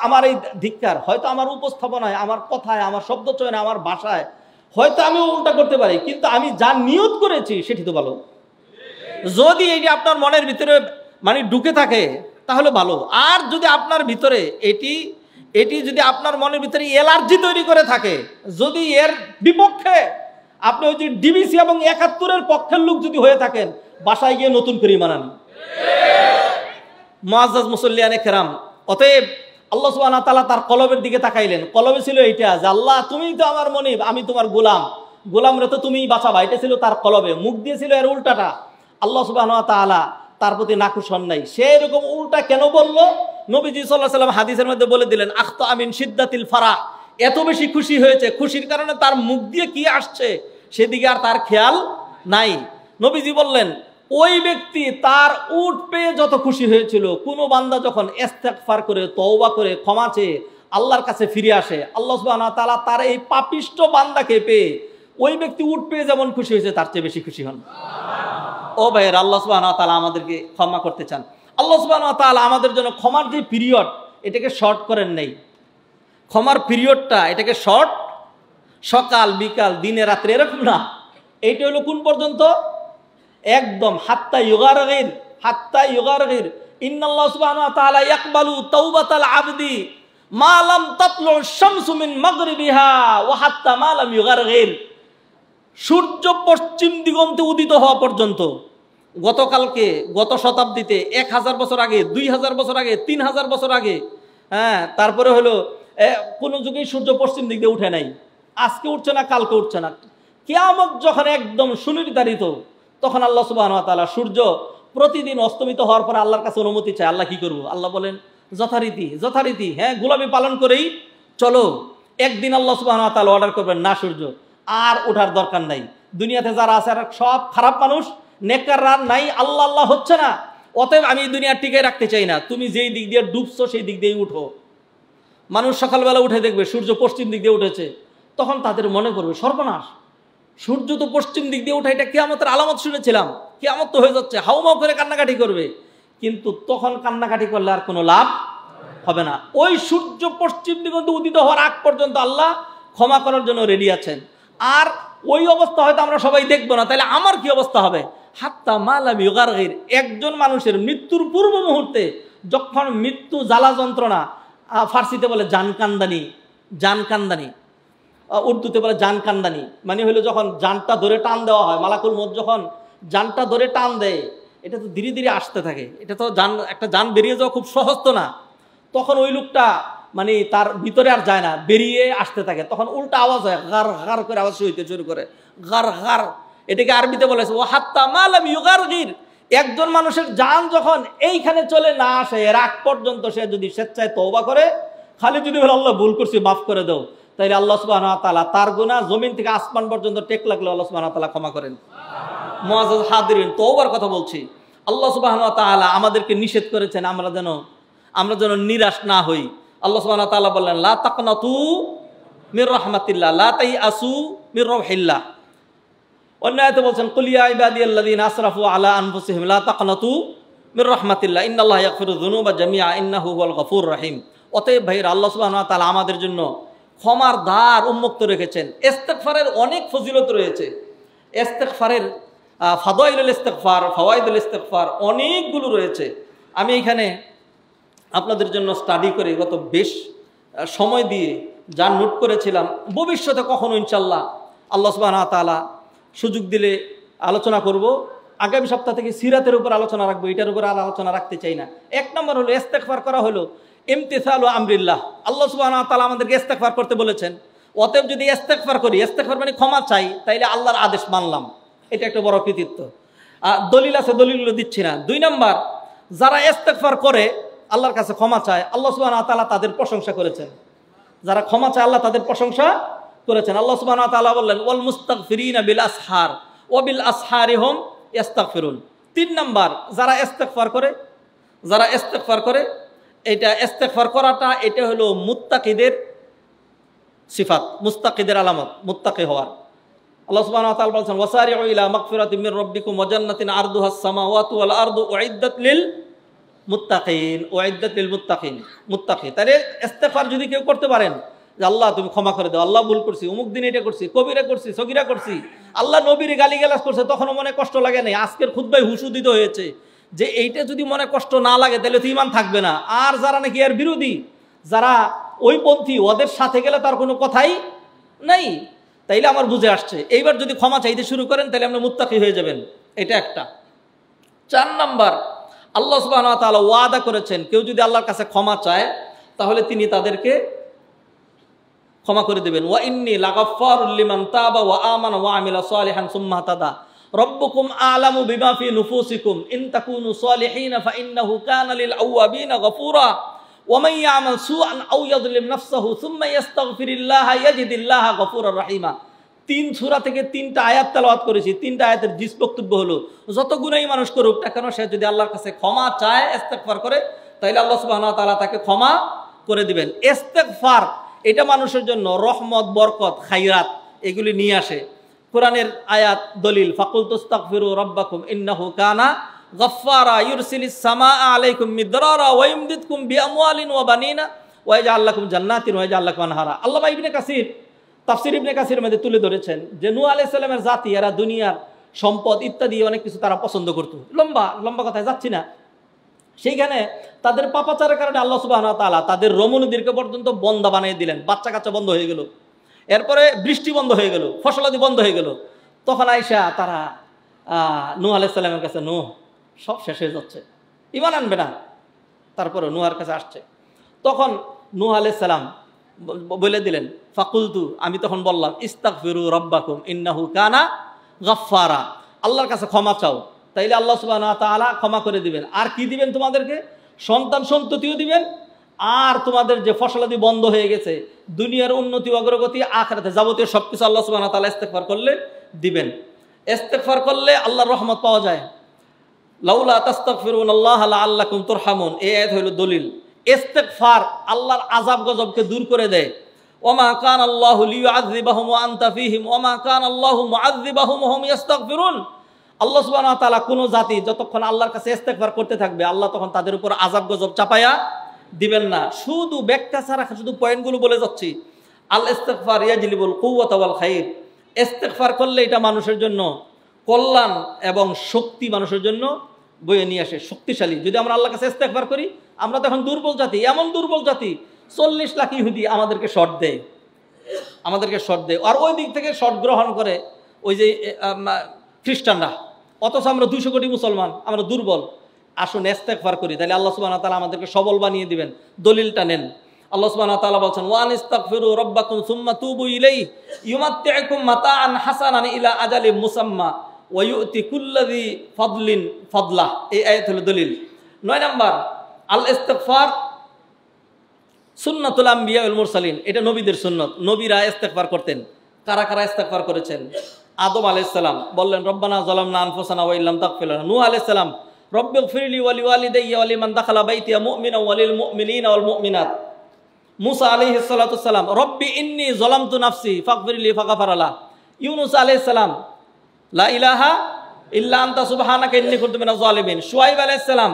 আমার এই ধিক্কার, হয়তো আমার উপস্থাপনায়, আমার কথায়, আমার শব্দ চয়নে, আমার ভাষায় হয়তো আমি উল্টা করতে পারি, কিন্তু আমি যা নিয়ত করেছি সেটি তো ভালো। যদি এটি আপনার মনের ভিতরে মানে ঢুকে থাকে তাহলে ভালো, আর যদি আপনার ভিতরে এটি যদি আপনার মনের ভিতরে অ্যালার্জি তৈরি করে থাকে, যদি এর বিপক্ষে আপনি ওই যে ডিবিসি এবং ৭১-এর পক্ষের লোক যদি হয়ে থাকেন, বাসায় গিয়ে নতুন করে মানান। মুআজ্জাজ মুসল্লিয়ানে কেরাম, অতএব আল্লাহ সুবহানাহু ওয়া তাআলা তার কলবের দিকে তাকাইলেন। কলবে ছিল এইটা যে আল্লাহ তুমিই তো আমার মনিব, আমি তোমার গোলামরে তো তুমিই বাঁচাবা, এটা ছিল তার কলবে। মুখ দিয়েছিল এর উল্টাটা। আল্লাহ সুবহানাহু ওয়া তাআলা তার প্রতি নাখুশ হন নাই। সে এরকম উল্টা কেন বললো? নবীজি সাল্লাল্লাহু আলাইহি ওয়াসাল্লাম হাদিসের মধ্যে বলে দিলেন, আখতা মিন শিদ্দাতিল ফারাহ, এত বেশি খুশি হয়েছে, খুশির কারণে তার মুখ দিয়ে কি আসছে সেদিকে আর তার খেয়াল নাই। নবীজি বললেন, ওই ব্যক্তি তার উট পেয়ে যত খুশি হয়েছিল, কোনো বান্দা যখন ইস্তেগফার করে, তওবা করে, ক্ষমা চেয়ে আল্লাহর কাছে ফিরে আসে, আল্লাহ সুবহানাহু ওয়া তাআলা তার এই পাপিষ্ট বান্দাকে পেয়ে ওই ব্যক্তি উট পেয়ে যেমন খুশি হয়েছে তার চেয়ে বেশি খুশি হন। ও ভাইয়ের, আল্লাহ সুবহানাহু ওয়া তাআলা আমাদেরকে ক্ষমা করতে চান। আল্লাহ সুবহানাহু ওয়া তাআলা আমাদের জন্য ক্ষমার যে পিরিয়ড, এটাকে শর্ট করেন নেই। ক্ষমার পিরিয়ডটা এটাকে শর্ট, সকাল বিকাল দিনে রাত্রে এরকম না। এইটা হলো কোন পর্যন্ত? একদম হাত্তা ইউগারগির ইন্নাল্লাহ সুবহানাহু ওয়া তাআলা ইয়াকবালু তাওবাতাল আবদি মা লাম তাতলু শামসু মিন মাগরিবিহা ওয়া হাত্তা মা লাম ইউগারগির। সূর্য পশ্চিম দিগন্তে উদিত হওয়া পর্যন্ত, গতকালকে, গত শতাব্দীতে, ১০০০ বছর আগে, ২০০০ বছর আগে, ৩০০০ বছর আগে, তারপরে হলো কোনো যুগেই সূর্য পশ্চিম দিক দিয়ে উঠে নাই। আজকে উঠছে না, কালকে উঠছে না। কিয়ামত যখন একদম সুনির্ধারিত, তখন আল্লাহ সুবহানাহু ওয়া তাআলা সূর্য প্রতিদিন অস্তমিত হওয়ার পরে আল্লাহর কাছে অনুমতি চায়। আল্লাহ কি করবো? আল্লাহ বলেন যথারীতি গোলামি পালন করেই চলো। একদিন আল্লাহ সুবহানাহু ওয়া তাআলা অর্ডার করবেন, না সূর্য আর ওঠার দরকার নাই। দুনিয়াতে যারা আছে আর সব খারাপ মানুষ, নেককাররা নাই, আল্লাহ হচ্ছে না, অতএব আমি এই দুনিয়া টিকে রাখতে চাই না। তুমি যেই দিক দিয়ে ডুবছো সেই দিক দিয়েই উঠো। মানুষ সকালবেলা উঠে দেখবে সূর্য পশ্চিম দিক দিয়ে উঠেছে, তখন তাদের মনে করবে সর্বনাশ, সূর্য তো পশ্চিম দিক দিয়ে উঠে, এটা কিয়ামতের আলামত শুনেছিলাম, কিয়ামত তো হয়ে যাচ্ছে, হাউমাউ করে কান্নাকাটি করবে। কিন্তু তখন কান্নাকাটি করলে আর কোনো লাভ হবে না। ওই সূর্য পশ্চিম দিগন্তে উদিত হওয়ার আগ পর্যন্ত আল্লাহ ক্ষমা করার জন্য রেডি আছেন। আর ওই অবস্থা হয়তো আমরা সবাই দেখবো না, তাহলে আমার কি অবস্থা হবে? হাত্তা মা লাম ইউগারগির, একজন মানুষের মৃত্যুর পূর্ব মুহূর্তে যখন মৃত্যু জ্বালা যন্ত্রণা, ফার্সিতে বলে জানকান্দানি, উর্দুতে বলে জানকান্দানি, মানে হলো যখন জানটা ধরে টান দেওয়া হয়, মালাকুল মউত যখন জানটা ধরে টান দেয়, এটা তো ধীরে ধীরে আসতে থাকে, এটা তো একটা জান বেরিয়ে যাওয়া খুব সহজ তো না। তখন ওই লোকটা মানে তার ভিতরে আর যায় না, বেরিয়ে আসতে থাকে, তখন উল্টা আওয়াজ হয়, গার গার করে আওয়াজ হইতে শুরু করে, গার গার। এটাকে আরবিতে বলেছে ও হাত্তা মা লাম ইউগারগির। একজন মানুষের জান যখন এইখানে চলে না আসে, এর আগ পর্যন্ত সে যদি স্বেচ্ছায় তওবা করে, খালি যদি বলে আল্লাহ ভুল করছি মাফ করে দাও, তাইলে আল্লাহ সুবহানাহু ওয়া তাআলা তার গুনাহ জমিন থেকে আসমান পর্যন্ত টেক লাগলে আল্লাহ সুবহানাহু ওয়া তাআলা ক্ষমা করেন। মুআজ্জাজ হাদিরিন, তওবার কথা বলছি। আল্লাহ সুবহানাহু ওয়া তাআলা আমাদেরকে নিষেধ করেছেন আমরা যেন নিরাশ না হই। আল্লাহ সুবহানাহু ওয়া তাআলা বললেন, লা তাকনাতু মির রাহমাতিল্লাহ, লা তাইআসু মির রাউহিল্লাহ। অন্য আয়াতে বলছেন, কুল ইয়া ইবাদিয়াল্লাযিনা আসরাফু আলা আনফুসিহিম লা তাকনাতু মির রাহমাতিল্লাহ ইন্নাল্লাহা ইয়াগফিরু যুনুবা জামিআ ইন্নাহু হুয়াল গফুরুর রহিম। অতএব ভাইরা, আল্লাহ সুবহানাহু ওয়া তাআলা আমাদের জন্য ক্ষমার দ্বার উন্মুক্ত রেখেছেন। ইস্তেগফারের অনেক ফজিলত রয়েছে। ইস্তেগফারের ফাদাইলুল ইস্তেগফার, ফাওয়াইদুল ইস্তেগফার অনেকগুলো রয়েছে। আমি এখানে আপনাদের জন্য স্টাডি করে গত বেশ সময় দিয়ে যা নোট করেছিলাম, ভবিষ্যতে কখনো ইনশাল্লাহ আল্লাহ সুবহানাহু ওয়া তাআলা সুযোগ দিলে আলোচনা করব। আগামী সপ্তাহ থেকে সিরাতের উপর আলোচনা রাখবো, এটার উপর আর আলোচনা রাখতে চাই না। 1 নম্বর হলো ইস্তেগফার করা হলো ইমতিসালু আমরিল্লাহ। আল্লাহ সুবহানাহু ওয়া তাআলা আমাদেরকে ইস্তেগফার করতে বলেছেন। অতএব যদি ইস্তেগফার করি, ইস্তেগফার মানে ক্ষমা চাই, তাইলে আল্লাহর আদেশ মানলাম, এটা একটা বড় কৃতিত্ব। দলিল আছে, দলিলগুলো দিচ্ছি না। 2 নম্বর, যারা ইস্তেগফার করে আল্লাহর কাছে ক্ষমা চায়, আল্লাহ সুবহানাহু ওয়া তাআলা তাদের প্রশংসা করেছেন। যারা ক্ষমা চায় আল্লাহ তাদের প্রশংসা করেছেন। আল্লাহ সুবহানাহু ওয়া তাআলা বললেন ওয়াল মুস্তাগফিরিনা বিল আসহার ওয়া বিল আসহারিহুম ইস্তাগফিরুন। 3 নম্বর, যারা ইস্তেগফার করে এটা ইস্তেগফার করাটা এটা হলো মুত্তাকিদের সিফাত, মুত্তাকিদের আলামত, মুত্তাকি হওয়ার। আল্লাহ সুবহানাহু ওয়া তাআলা বলেন ওয়াসারিউ ইলা মাগফিরাতিন মির রাব্বিকুম ওয়া জান্নাতিন আরদুহাস সামাওয়াতু ওয়াল আরদু উইদ্দাত লিল মুত্তাকিন, উইদ্দাত লিল মুত্তাকিন, মুত্তাকি। তাহলে ইস্তেগফার যদি কেউ করতে পারেন যে আল্লাহ তুমি ক্ষমা করে দাও, আল্লাহ ভুল করছি, অমুক দিন এটা করছি, কবিরা করছি, সগীরা করছি, আল্লাহ নবীর গালিগালাজ করছে, তখনও মনে কষ্ট লাগে নাই। আজকের খুতবায় হুসুদিত হয়েছে যে এইটা যদি মনে কষ্ট না লাগে তাহলে তো ঈমান থাকবে না। আর যারা নাকি এর বিরোধী, যারা ওই পন্থী, ওদের সাথে গেলে তার কোনো কথাই নাই। তাইলে আমার বুঝে আসছে, এইবার যদি ক্ষমা চাইতে শুরু করেন তাহলে আপনি মুত্তাকি হয়ে যাবেন, এটা একটা। 4 নম্বর, আল্লাহ সুবহানাহু ওয়া তাআলা ওয়াদা করেছেন কেউ যদি আল্লাহর কাছে ক্ষমা চায় তাহলে তিনি তাদেরকে ক্ষমা করে দেবেন। ওয়া ইন্নী লাগাফফারুল লিমান তাবা ওয়া আমানা ওয়া আমিলা সালিহান সুম্মা তাদা রব্বুকুম আ'লামু বিমা ফি নুফুসিকুম ইন তাকুনু সালিহিনা ফা ইন্নাহু কানা লিল আওয়াবিনা গফুরা ওয়া মান ইয়ামাল সুআন আও ইয়াযলিম নাফসাহু সুম্মা ইস্তাগফিরিল্লাহা ইয়াজিদিল্লাহা গফুরার রাহিমা। 3 সূরা থেকে 3টা আয়াত তেলাওয়াত করেছি। 3টা আয়াতের জিস বক্তব্য হলো যত গুনাহই মানুষ করুক না কেন, সে যদি আল্লাহর কাছে ক্ষমা চায়, ইস্তেগফার করে, তাহলে আল্লাহ সুবহানাহু ওয়া তাআলা তাকে ক্ষমা করে দিবেন। ইস্তেগফার এটা মানুষের জন্য রহমত, বরকত, খাইরাত এগুলি নিয়ে আসে। কোরআনের আয়াত দলিল ফাকুল তাস্তাগফিরু রাব্বাকুম ইন্নাহু কানা গাফফারা ইউরসিলিস সামাআ আলাইকুম মিদরারা ওয়া ইমদিদকুম বিআমওয়ালিন ওয়া বানিনা ওয়া ইয়াজআল লাকুম জান্নাতিন ওয়া ইয়াজআল লাকুম আনহারা। আল্লামা ইবনে কাসির তাফসীর ইবনে কাসিরের মধ্যে তুলে ধরেছেন যে নূহ আলাইহিস সালামের জাতি এরা দুনিয়ার সম্পদ ইত্যাদি অনেক কিছু তারা পছন্দ করত। লম্বা কথায় যাচ্ছি না। সেইখানে তাদের পাপাচারের কারণে আল্লাহ সুবহানাহু ওয়া তাআলা তাদের রমণীদেরকে পর্যন্ত বন্দা বানিয়ে দিলেন। বাচ্চা কাচ্চা বন্ধ হয়ে গেল, এরপরে বৃষ্টি বন্ধ হয়ে গেল, ফসলাদি বন্ধ হয়ে গেল। তখন আইসা তারা নূহ আলাইহিস সালামের কাছে, নূহ সব শেষ হয়ে যাচ্ছে, ঈমান আনবে না। তারপরে নূহের কাছে আসছে, তখন নূহ আলাইহিস সালাম বলে দিলেন ফাকুলতু, আমি তখন বললাম ইস্তাগফিরু রাব্বাকুম ইন্নাহু কানা গাফফারা, আল্লাহর কাছে ক্ষমা চাও, তাইলে আল্লাহ সুবহানাহু ওয়া তাআলা ক্ষমা করে দিবেন। আর কি দিবেন তোমাদেরকে? সন্তান সন্ততিও দিবেন, আর তোমাদের যে ফসলাদি বন্ধ হয়ে গেছে, দুনিয়ার উন্নতি, অগ্রগতি, আখিরাতে যাবতীয় সবকিছু আল্লাহ সুবহানাহু ওয়া তাআলা ইস্তেগফার করলে দিবেন। ইস্তেগফার করলে আল্লাহর রহমত পাওয়া যায়। লাউলা তাস্তাগফিরুনাল্লাহা লাআল্লাকুম তুরহামুন, এই আয়াত হলো দলিল। ইস্তেগফার আল্লাহর আযাব গজবকে দূর করে দেয়। ওমা কানা আল্লাহু লিয়ুআযযিবাহুম ওয়া আনতা ফীহিম ওমা কানা আল্লাহু মুআযযিবাহুম ওয়া হুম ইস্তাগফিরুন। আল্লাহ সুবহানাহু ওয়া তাআলা কোন জাতি যতক্ষণ আল্লাহর কাছে ইস্তেগফার করতে থাকবে, আল্লাহ তখন তাদের উপর আযাব গজব চাপায়া দিবেন না। শুধু ব্যাখ্যা ছাড়া শুধু পয়েন্টগুলো বলে যাচ্ছি। আল ইস্তিগফার ইয়াজলিবুল কুওয়াতা ওয়াল খাইর, ইস্তিগফার করলে এটা মানুষের জন্য কল্যাণ এবং শক্তি মানুষের জন্য বয়ে নিয়ে আসে, শক্তিশালী। যদি আমরা আল্লাহর কাছে ইস্তিগফার করি, আমরা তো এখন দুর্বল জাতি, এমন দুর্বল জাতি 40 লাখ ইহুদি আমাদেরকে শর্ট দেয়, আর ওই দিক থেকে শর্ট গ্রহণ করে ওই যে খ্রিস্টানরা। অথচ আমরা 200 কোটি মুসলমান, আমরা দুর্বল। আসুন ইস্তেগফার করি, তাহলে আল্লাহ সুবহানাহু ওয়া তাআলা আমাদেরকে সবল বানিয়ে দিবেন। দলিলটা নেন। আল্লাহ সুবহানাহু ওয়া তাআলা বলেন ওয়া আনিস্তাগফিরু রাব্বাকুম সুম্মা তুবু ইলাইহি ইউমাত্তিউকুম মাতাআন হাসানান ইলা আজালিম মুসাম্মা ওয়া ইউতি কুল্লাযী ফাদলিন ফাদলাহ, এই আয়াত হলো দলিল। 9 নাম্বার, আল ইস্তিগফার সুন্নাতুল আম্বিয়া ওয়াল মুরসালিন, এটা নবীদের সুন্নাত। নবীরা ইস্তিগফার করতেন। কারা কারা ইস্তিগফার করেছেন? আদম আলাইহিস সালাম বললেন রব্বানা যালামনা আনফুসানা ওয়া ইল্লাম তাগফির লানা। নূহ আলাইহিস সালাম রব্বিগফিরলি ওয়া লিওয়ালিদাইয়া ওয়া লিমান দাখালা বাইতিয়া মুমিনান ওয়া লিল মুমিনিনা ওয়াল মুমিনাত। মুসা আলাইহিস সালাতু সালাম রব্বি ইন্নী যালামতু নাফসি ফাগফিরলি ফাগফারা লা। ইউনূস আলাইহিস সালাম লা ইলাহা ইল্লা আনতা সুবহানাকা ইন্নী কুনতু মিনাজ জালিমিন। শুআয়ব আলাইহিস সালাম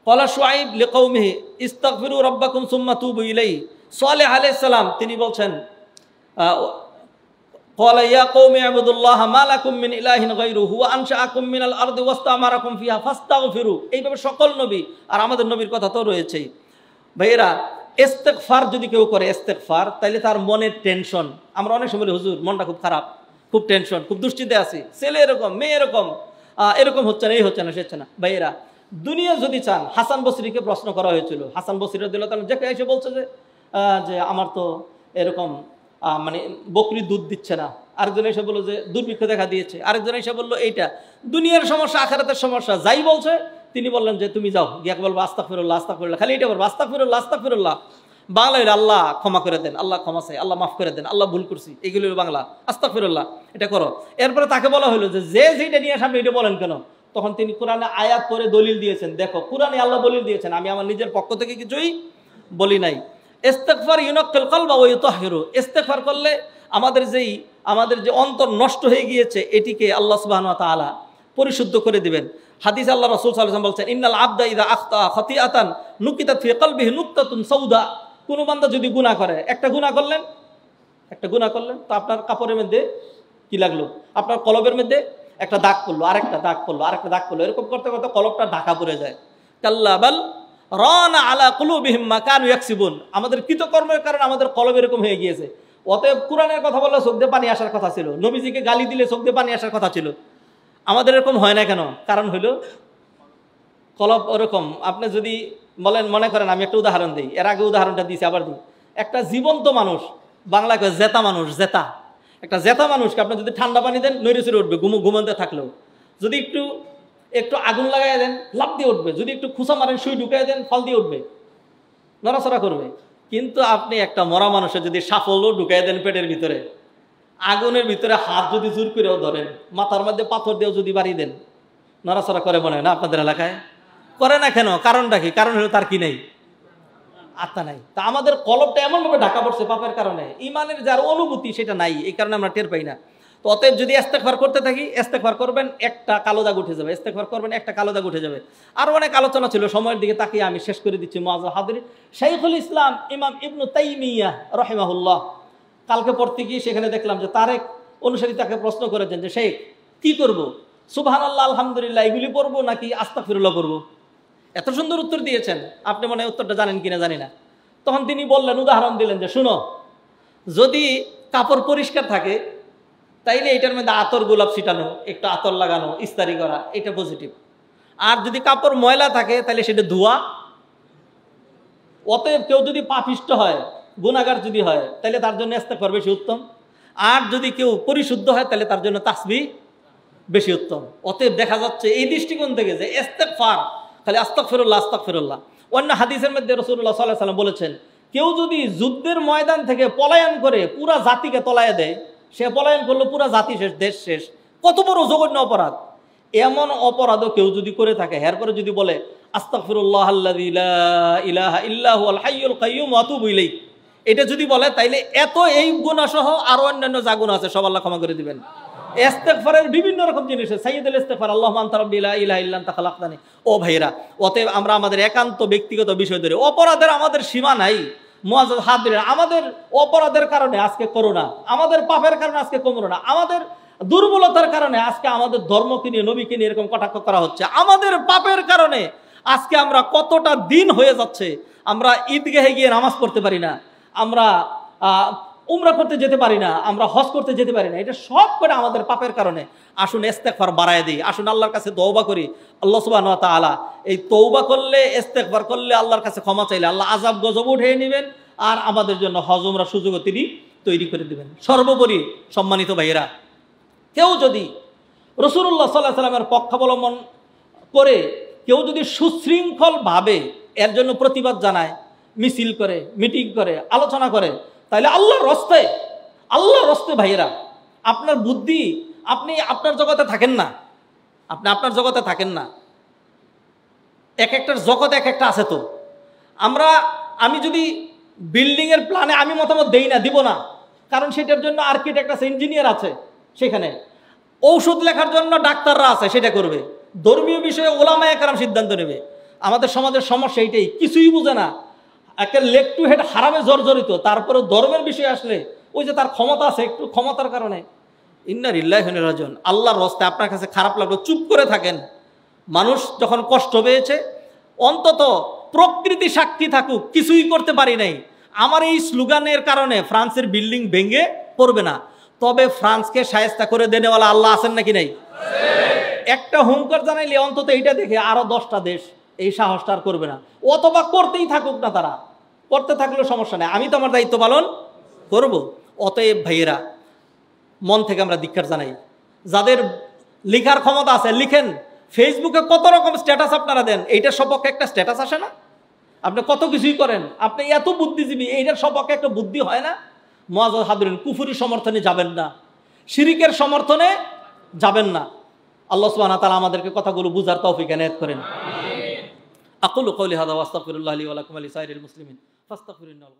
ক্বালা শুআয়ব লিকওমিহি ইস্তাগফিরু রাব্বাকুম সুম্মা তুবু ইলাইহি। সালেহ আলাইহিস সালাম তিনি বলছেন ক্বালা ইয়া কওমি ইবুদুল্লাহ মা লাকুম মিন ইলাহিন গায়রুহু ওয়া আনশাআকুম মিনাল আরদি ওয়াস্তামারাকুম ফিহা ফাস্তাগফিরু। এইভাবে সকল নবী, আর আমাদের নবীর কথা তো রয়েছেই। ভাইয়েরা, ইস্তেগফার যদি কেউ করে ইস্তেগফার, তাহলে তার মনের টেনশন, আমরা অনেক সময় বলি হুজুর মনটা খুব খারাপ, খুব টেনশন, খুব দুশ্চিন্তায় আছি, ছেলে এরকম, মেয়ে এরকম, এরকম হচ্ছে না, এই হচ্ছে না, সে হচ্ছে না। ভাইয়েরা, দুনিয়া যদি চান, হাসান বসরিকে প্রশ্ন করা হয়েছিল, হাসান বসরি রাদিয়াল্লাহু তাআলা যে এসে বলছে যে আমার তো এরকম মানে বকরি দুধ দিচ্ছে না। আরেকজন এসে বললো যে দুর্ভিক্ষ দেখা দিয়েছে। আরেকজন এসে বললো এইটা দুনিয়ার সমস্যা, আখিরাতের সমস্যা, যাই বলছে তিনি বললেন যে তুমি যাও গিয়ে বলবো আস্তাগফিরুল্লাহ আস্তাগফিরুল্লাহ, খালি এটা বলবো আস্তাগফিরুল্লাহ আস্তাগফিরুল্লাহ। বাংলা হইলে আল্লাহ ক্ষমা করে দেন, আল্লাহ ক্ষমা চাই, আল্লাহ মাফ করে দেন, আল্লাহ ভুল করছি, এগুলো বাংলা। আস্তাগফিরুল্লাহ এটা করো। এরপরে তাকে বলা হলো যে যেটা নিয়ে সামনে এটা বলেন কেন? তখন তিনি কোরআনে আয়াত করে দলিল দিয়েছেন, দেখো কোরআনে আল্লাহ দলিল দিয়েছেন, আমি আমার নিজের পক্ষ থেকে কিছুই বলি নাই। ইস্তিগফার ইউনাক্কিল কলবা ওয়া ইউতাহহিরু, ইস্তিগফার করলে আমাদের যে অন্তর নষ্ট হয়ে গিয়েছে এটিকে আল্লাহ সুবহানাহু ওয়া তাআলা পরিশুদ্ধ করে দিবেন। হাদিসে আল্লাহ রাসূল সাল্লাল্লাহু আলাইহি ওয়াসাল্লাম বলছেন, ইন্নাল আবদা ইযা আখতা খাতিআতান নুকিতাত ফি কলবিহি নুকতাতুন সাউদা। কোন বান্দা যদি গুনাহ করে, একটা গুনাহ করলেন তো আপনার কাপড়ের মধ্যে কি লাগলো, আপনার কলবের মধ্যে একটা দাগ পড়লো, আরেকটা দাগ পড়লো, আরেকটা দাগ পড়লো, এরকম করতে করতে কলবটা ঢাকা পড়ে যায়। কাল্লা বাল রানা আলা কুলুবিহিম মা কানু ইয়াকসিবুন, আমাদের কৃতকর্মের কারণে আমাদের কলব এরকম হয়ে গিয়েছে। অতএব কোরআনের কথা বললে চোখ দিয়ে পানি আসার কথা ছিল, নবীজিকে গালি দিলে চোখ দিয়ে পানি আসার কথা ছিল। আমাদের এরকম হয় না কেন? কারণ হইল কলব ওরকম। আপনি যদি বলেন, মনে করেন, আমি একটা উদাহরণ দিই, এর আগে উদাহরণটা দিয়েছি, আবার দিই। একটা জীবন্ত মানুষ, বাংলায় জেতা মানুষ, একটা জেতা মানুষকে আপনি যদি ঠান্ডা পানি দেন নইরে চড়ে উঠবে, ঘুমাতে থাকলেও। যদি একটু আগুন লাগাই দেন লাফ দিয়ে উঠবে, যদি একটু খুঁচা মারেন সুই ঢুকাই দেন ফল দিয়ে উঠবে, নড়াচড়া করবে। কিন্তু আপনি একটা মরা মানুষের যদি সাফল্য ঢুকাই দেন পেটের ভিতরে, আগুনের ভিতরে হাত যদি জোর করেও ধরেন, মাথার মধ্যে পাথর দিয়েও যদি বাড়ি দেন, নড়াচড়া করে মনে হয় না? আপনাদের এলাকায় করে না কেন? কারণটা কি? কারণ হলো তার কি নেই, আত্মা নাই। তা আমাদের কলবটা এমনভাবে ঢাকা পড়ছে পাপের কারণে, ইমানের যার অনুভূতি সেটা নাই, এই কারণে আমরা টের পাই না। তো অতএব যদি ইস্তেগফার করতে থাকি, ইস্তেগফার করবেন একটা কালো দাগ উঠে যাবে, ইস্তেগফার করবেন একটা কালো দাগ উঠে যাবে। আরও অনেক আলোচনা ছিল, সময়ের দিকে তাকিয়ে আমি শেষ করে দিচ্ছি। মুআজ্জাল হাদিরিন, শাইখুল ইসলাম ইমাম ইবনু তাইমিয়াহ রাহিমাহুল্লাহ, কালকে পড়তে গিয়ে সেখানে দেখলাম যে তার এক অনুসারী তাকে প্রশ্ন করেছেন যে শেখ কি করব, সুবহানাল্লাহ আলহামদুলিল্লাহ এগুলি পড়বো নাকি আস্তাগফিরুল্লাহ পড়বো? এত সুন্দর উত্তর দিয়েছেন, আপনি মনে হয় উত্তরটা জানেন কিনা জানি না। তখন তিনি বললেন, উদাহরণ দিলেন যে শুনো, যদি কাপড় পরিষ্কার থাকে তাইলে এটার মধ্যে আতর গোলাপ ছিটানো, একটু আতর লাগানো, ইস্তারি করা, এটা পজিটিভ। আর যদি কাপড় ময়লা থাকে তাহলে সেটা ধোয়া। অতএব কেউ যদি পাপিষ্ট হয়, গুনাহগার যদি হয়, তাহলে তার জন্য ইস্তেগফার বেশি উত্তম। আর যদি কেউ পরিশুদ্ধ হয় তাহলে তার জন্য তাসবিহ বেশি উত্তম। অতএব দেখা যাচ্ছে এই দৃষ্টিকোণ থেকে যে ইস্তেগফার খালি আস্তাগফিরুল্লাহ আস্তাগফিরুল্লাহ। অন্য হাদিসের মধ্যে রাসূলুল্লাহ সাল্লাল্লাহু আলাইহি ওয়াসাল্লাম বলেছেন, কেউ যদি যুদ্ধের ময়দান থেকে পলায়ন করে পুরা জাতিকে তলায় দেয়, সে পলায়ন করলো পুরা জাতি শেষ, দেশ শেষ। কত বড় জঘন্য অপরাধ! এমন অপরাধও কেউ যদি করে থাকে, এরপরে যদি বলে আস্তাগফিরুল্লাহাল্লাযী লা ইলাহা ইল্লা হুয়াল হাইয়ুল কাইয়্যুম ওয়া আতুবু ইলাইহি, এটা যদি বলে তাইলে এত এই গুনাহ সহ আরো অন্যান্য যা গুনাহ আছে সব আল্লাহ ক্ষমা করে দিবেন। ইস্তেগফারের বিভিন্ন রকম জিনিস আছে, সাইয়্যিদুল ইস্তেগফার আল্লাহুম্মা আনতা রাব্বি লা ইলাহা ইল্লা আনতা খালাকতানি। ও ভাইরা, অতএব আমরা আমাদের একান্ত ব্যক্তিগত বিষয় ধরে, অপরাধের আমাদের সীমা নাই। মুআজ্জাল হাদিরিন, আমাদের অপরাধের কারণে আজকে করোনা, আমাদের পাপের কারণে আজকে করোনা, আমাদের দুর্বলতার কারণে আজকে আমাদের ধর্মকে নিয়ে, নবীকে নিয়ে এরকম কটাক্ষ করা হচ্ছে, আমাদের পাপের কারণে আজকে আমরা কতটা দিন হয়ে যাচ্ছে আমরা ঈদগাহে গিয়ে নামাজ পড়তে পারি না, আমরা উমরা করতে যেতে পারি না, আমরা হজ করতে যেতে পারি না। এটা সব করে আমাদের পাপের কারণে। আসুন ইস্তেগফার বাড়ায় দিই, আসুন আল্লাহর কাছে তওবা করি। আল্লাহ সুবহানাহু ওয়া তাআলা এই তওবা করলে, ইস্তেগফার করলে, আল্লাহর কাছে ক্ষমা চাইলে আল্লাহ আযাব গজব উঠিয়ে নেবেন, আর আমাদের জন্য হজ উমরা সুযোগও তিনি তৈরি করে দেবেন। সর্বোপরি সম্মানিত ভাইয়েরা, কেউ যদি রাসূলুল্লাহ সাল্লাল্লাহু আলাইহি ওয়াসাল্লামের পক্ষাবলম্বন করে, কেউ যদি সুশৃঙ্খলভাবে এর জন্য প্রতিবাদ জানায়, মিছিল করে, মিটিং করে, আলোচনা করে, তাহলে আল্লাহর রস্তে ভাইয়েরা, আপনার বুদ্ধি, আপনি আপনার জগতে থাকেন না, আপনার জগতে থাকেন না, এক একটার জগৎ এক একটা আছে। তো আমি যদি বিল্ডিংয়ের প্ল্যানে আমি মতামত দেই না, দিব না, কারণ সেটার জন্য আর্কিটেক্ট আছে, ইঞ্জিনিয়ার আছে, সেখানে ঔষধ লেখার জন্য ডাক্তাররা আছে, সেটা করবে। ধর্মীয় বিষয়ে ওলামায়ে কেরাম সিদ্ধান্ত নেবে। আমাদের সমাজের সমস্যা এইটাই, কিছুই বুঝে না, একটা লেগ টু হেড হারামে জর্জরিত। তারপরে ধর্মের বিষয় আসলে ওই যে তার ক্ষমতা আছে, একটু ক্ষমতার কারণে ইন্না লিল্লাহি ওয়া ইন্না ইলাইহি রাজিউন। আল্লাহর রাস্তে আপনার কাছে খারাপ লাগলো, চুপ করে থাকেন। মানুষ যখন কষ্ট পেয়েছে, অন্তত প্রকৃতি সাক্ষী থাকুক, কিছুই করতে পারি নাই, আমার এই স্লোগানের কারণে ফ্রান্সের বিল্ডিং ভেঙে পড়বে না। তবে ফ্রান্সকে শায়েস্তা করে দেনেওয়ালা আল্লাহ আছেন নাকি নাই? একটা হুঙ্কার জানাইলে অন্তত এইটা দেখে আরো 10টা দেশ এই সাহসটা আর করবে না, অথবা করতেই থাকুক না, তারা করতে থাকলেও সমস্যা নেই, আমি তো আমার দায়িত্ব পালন করব। অতএব ভাইয়েরা, মন থেকে আমরা ধিক্কার জানাই। যাদের লিখার ক্ষমতা আছে লিখেন, ফেসবুকে কত রকম স্ট্যাটাস আপনারা দেন, এইটার সপক্ষে একটা স্ট্যাটাস আসে না? আপনি কত কিছুই করেন, আপনি এত বুদ্ধিজীবী, এইটার সপক্ষে একটা বুদ্ধি হয় না? মুআজ্জাজ হাদিরিন, কুফরি সমর্থনে যাবেন না, শিরিকের সমর্থনে যাবেন না। আল্লাহ সুবহানাহু ওয়া তাআলা আমাদেরকে কথাগুলো বুঝার তৌফিক এনায়েত করেন। আকুলু কওলি হাযা ওয়া আস্তাগফিরুল্লাহ লি ওয়া লাকুম ওয়া লিসাইরিল মুসলিমিন ফাস্তাগফিরুহু ইন্নাহু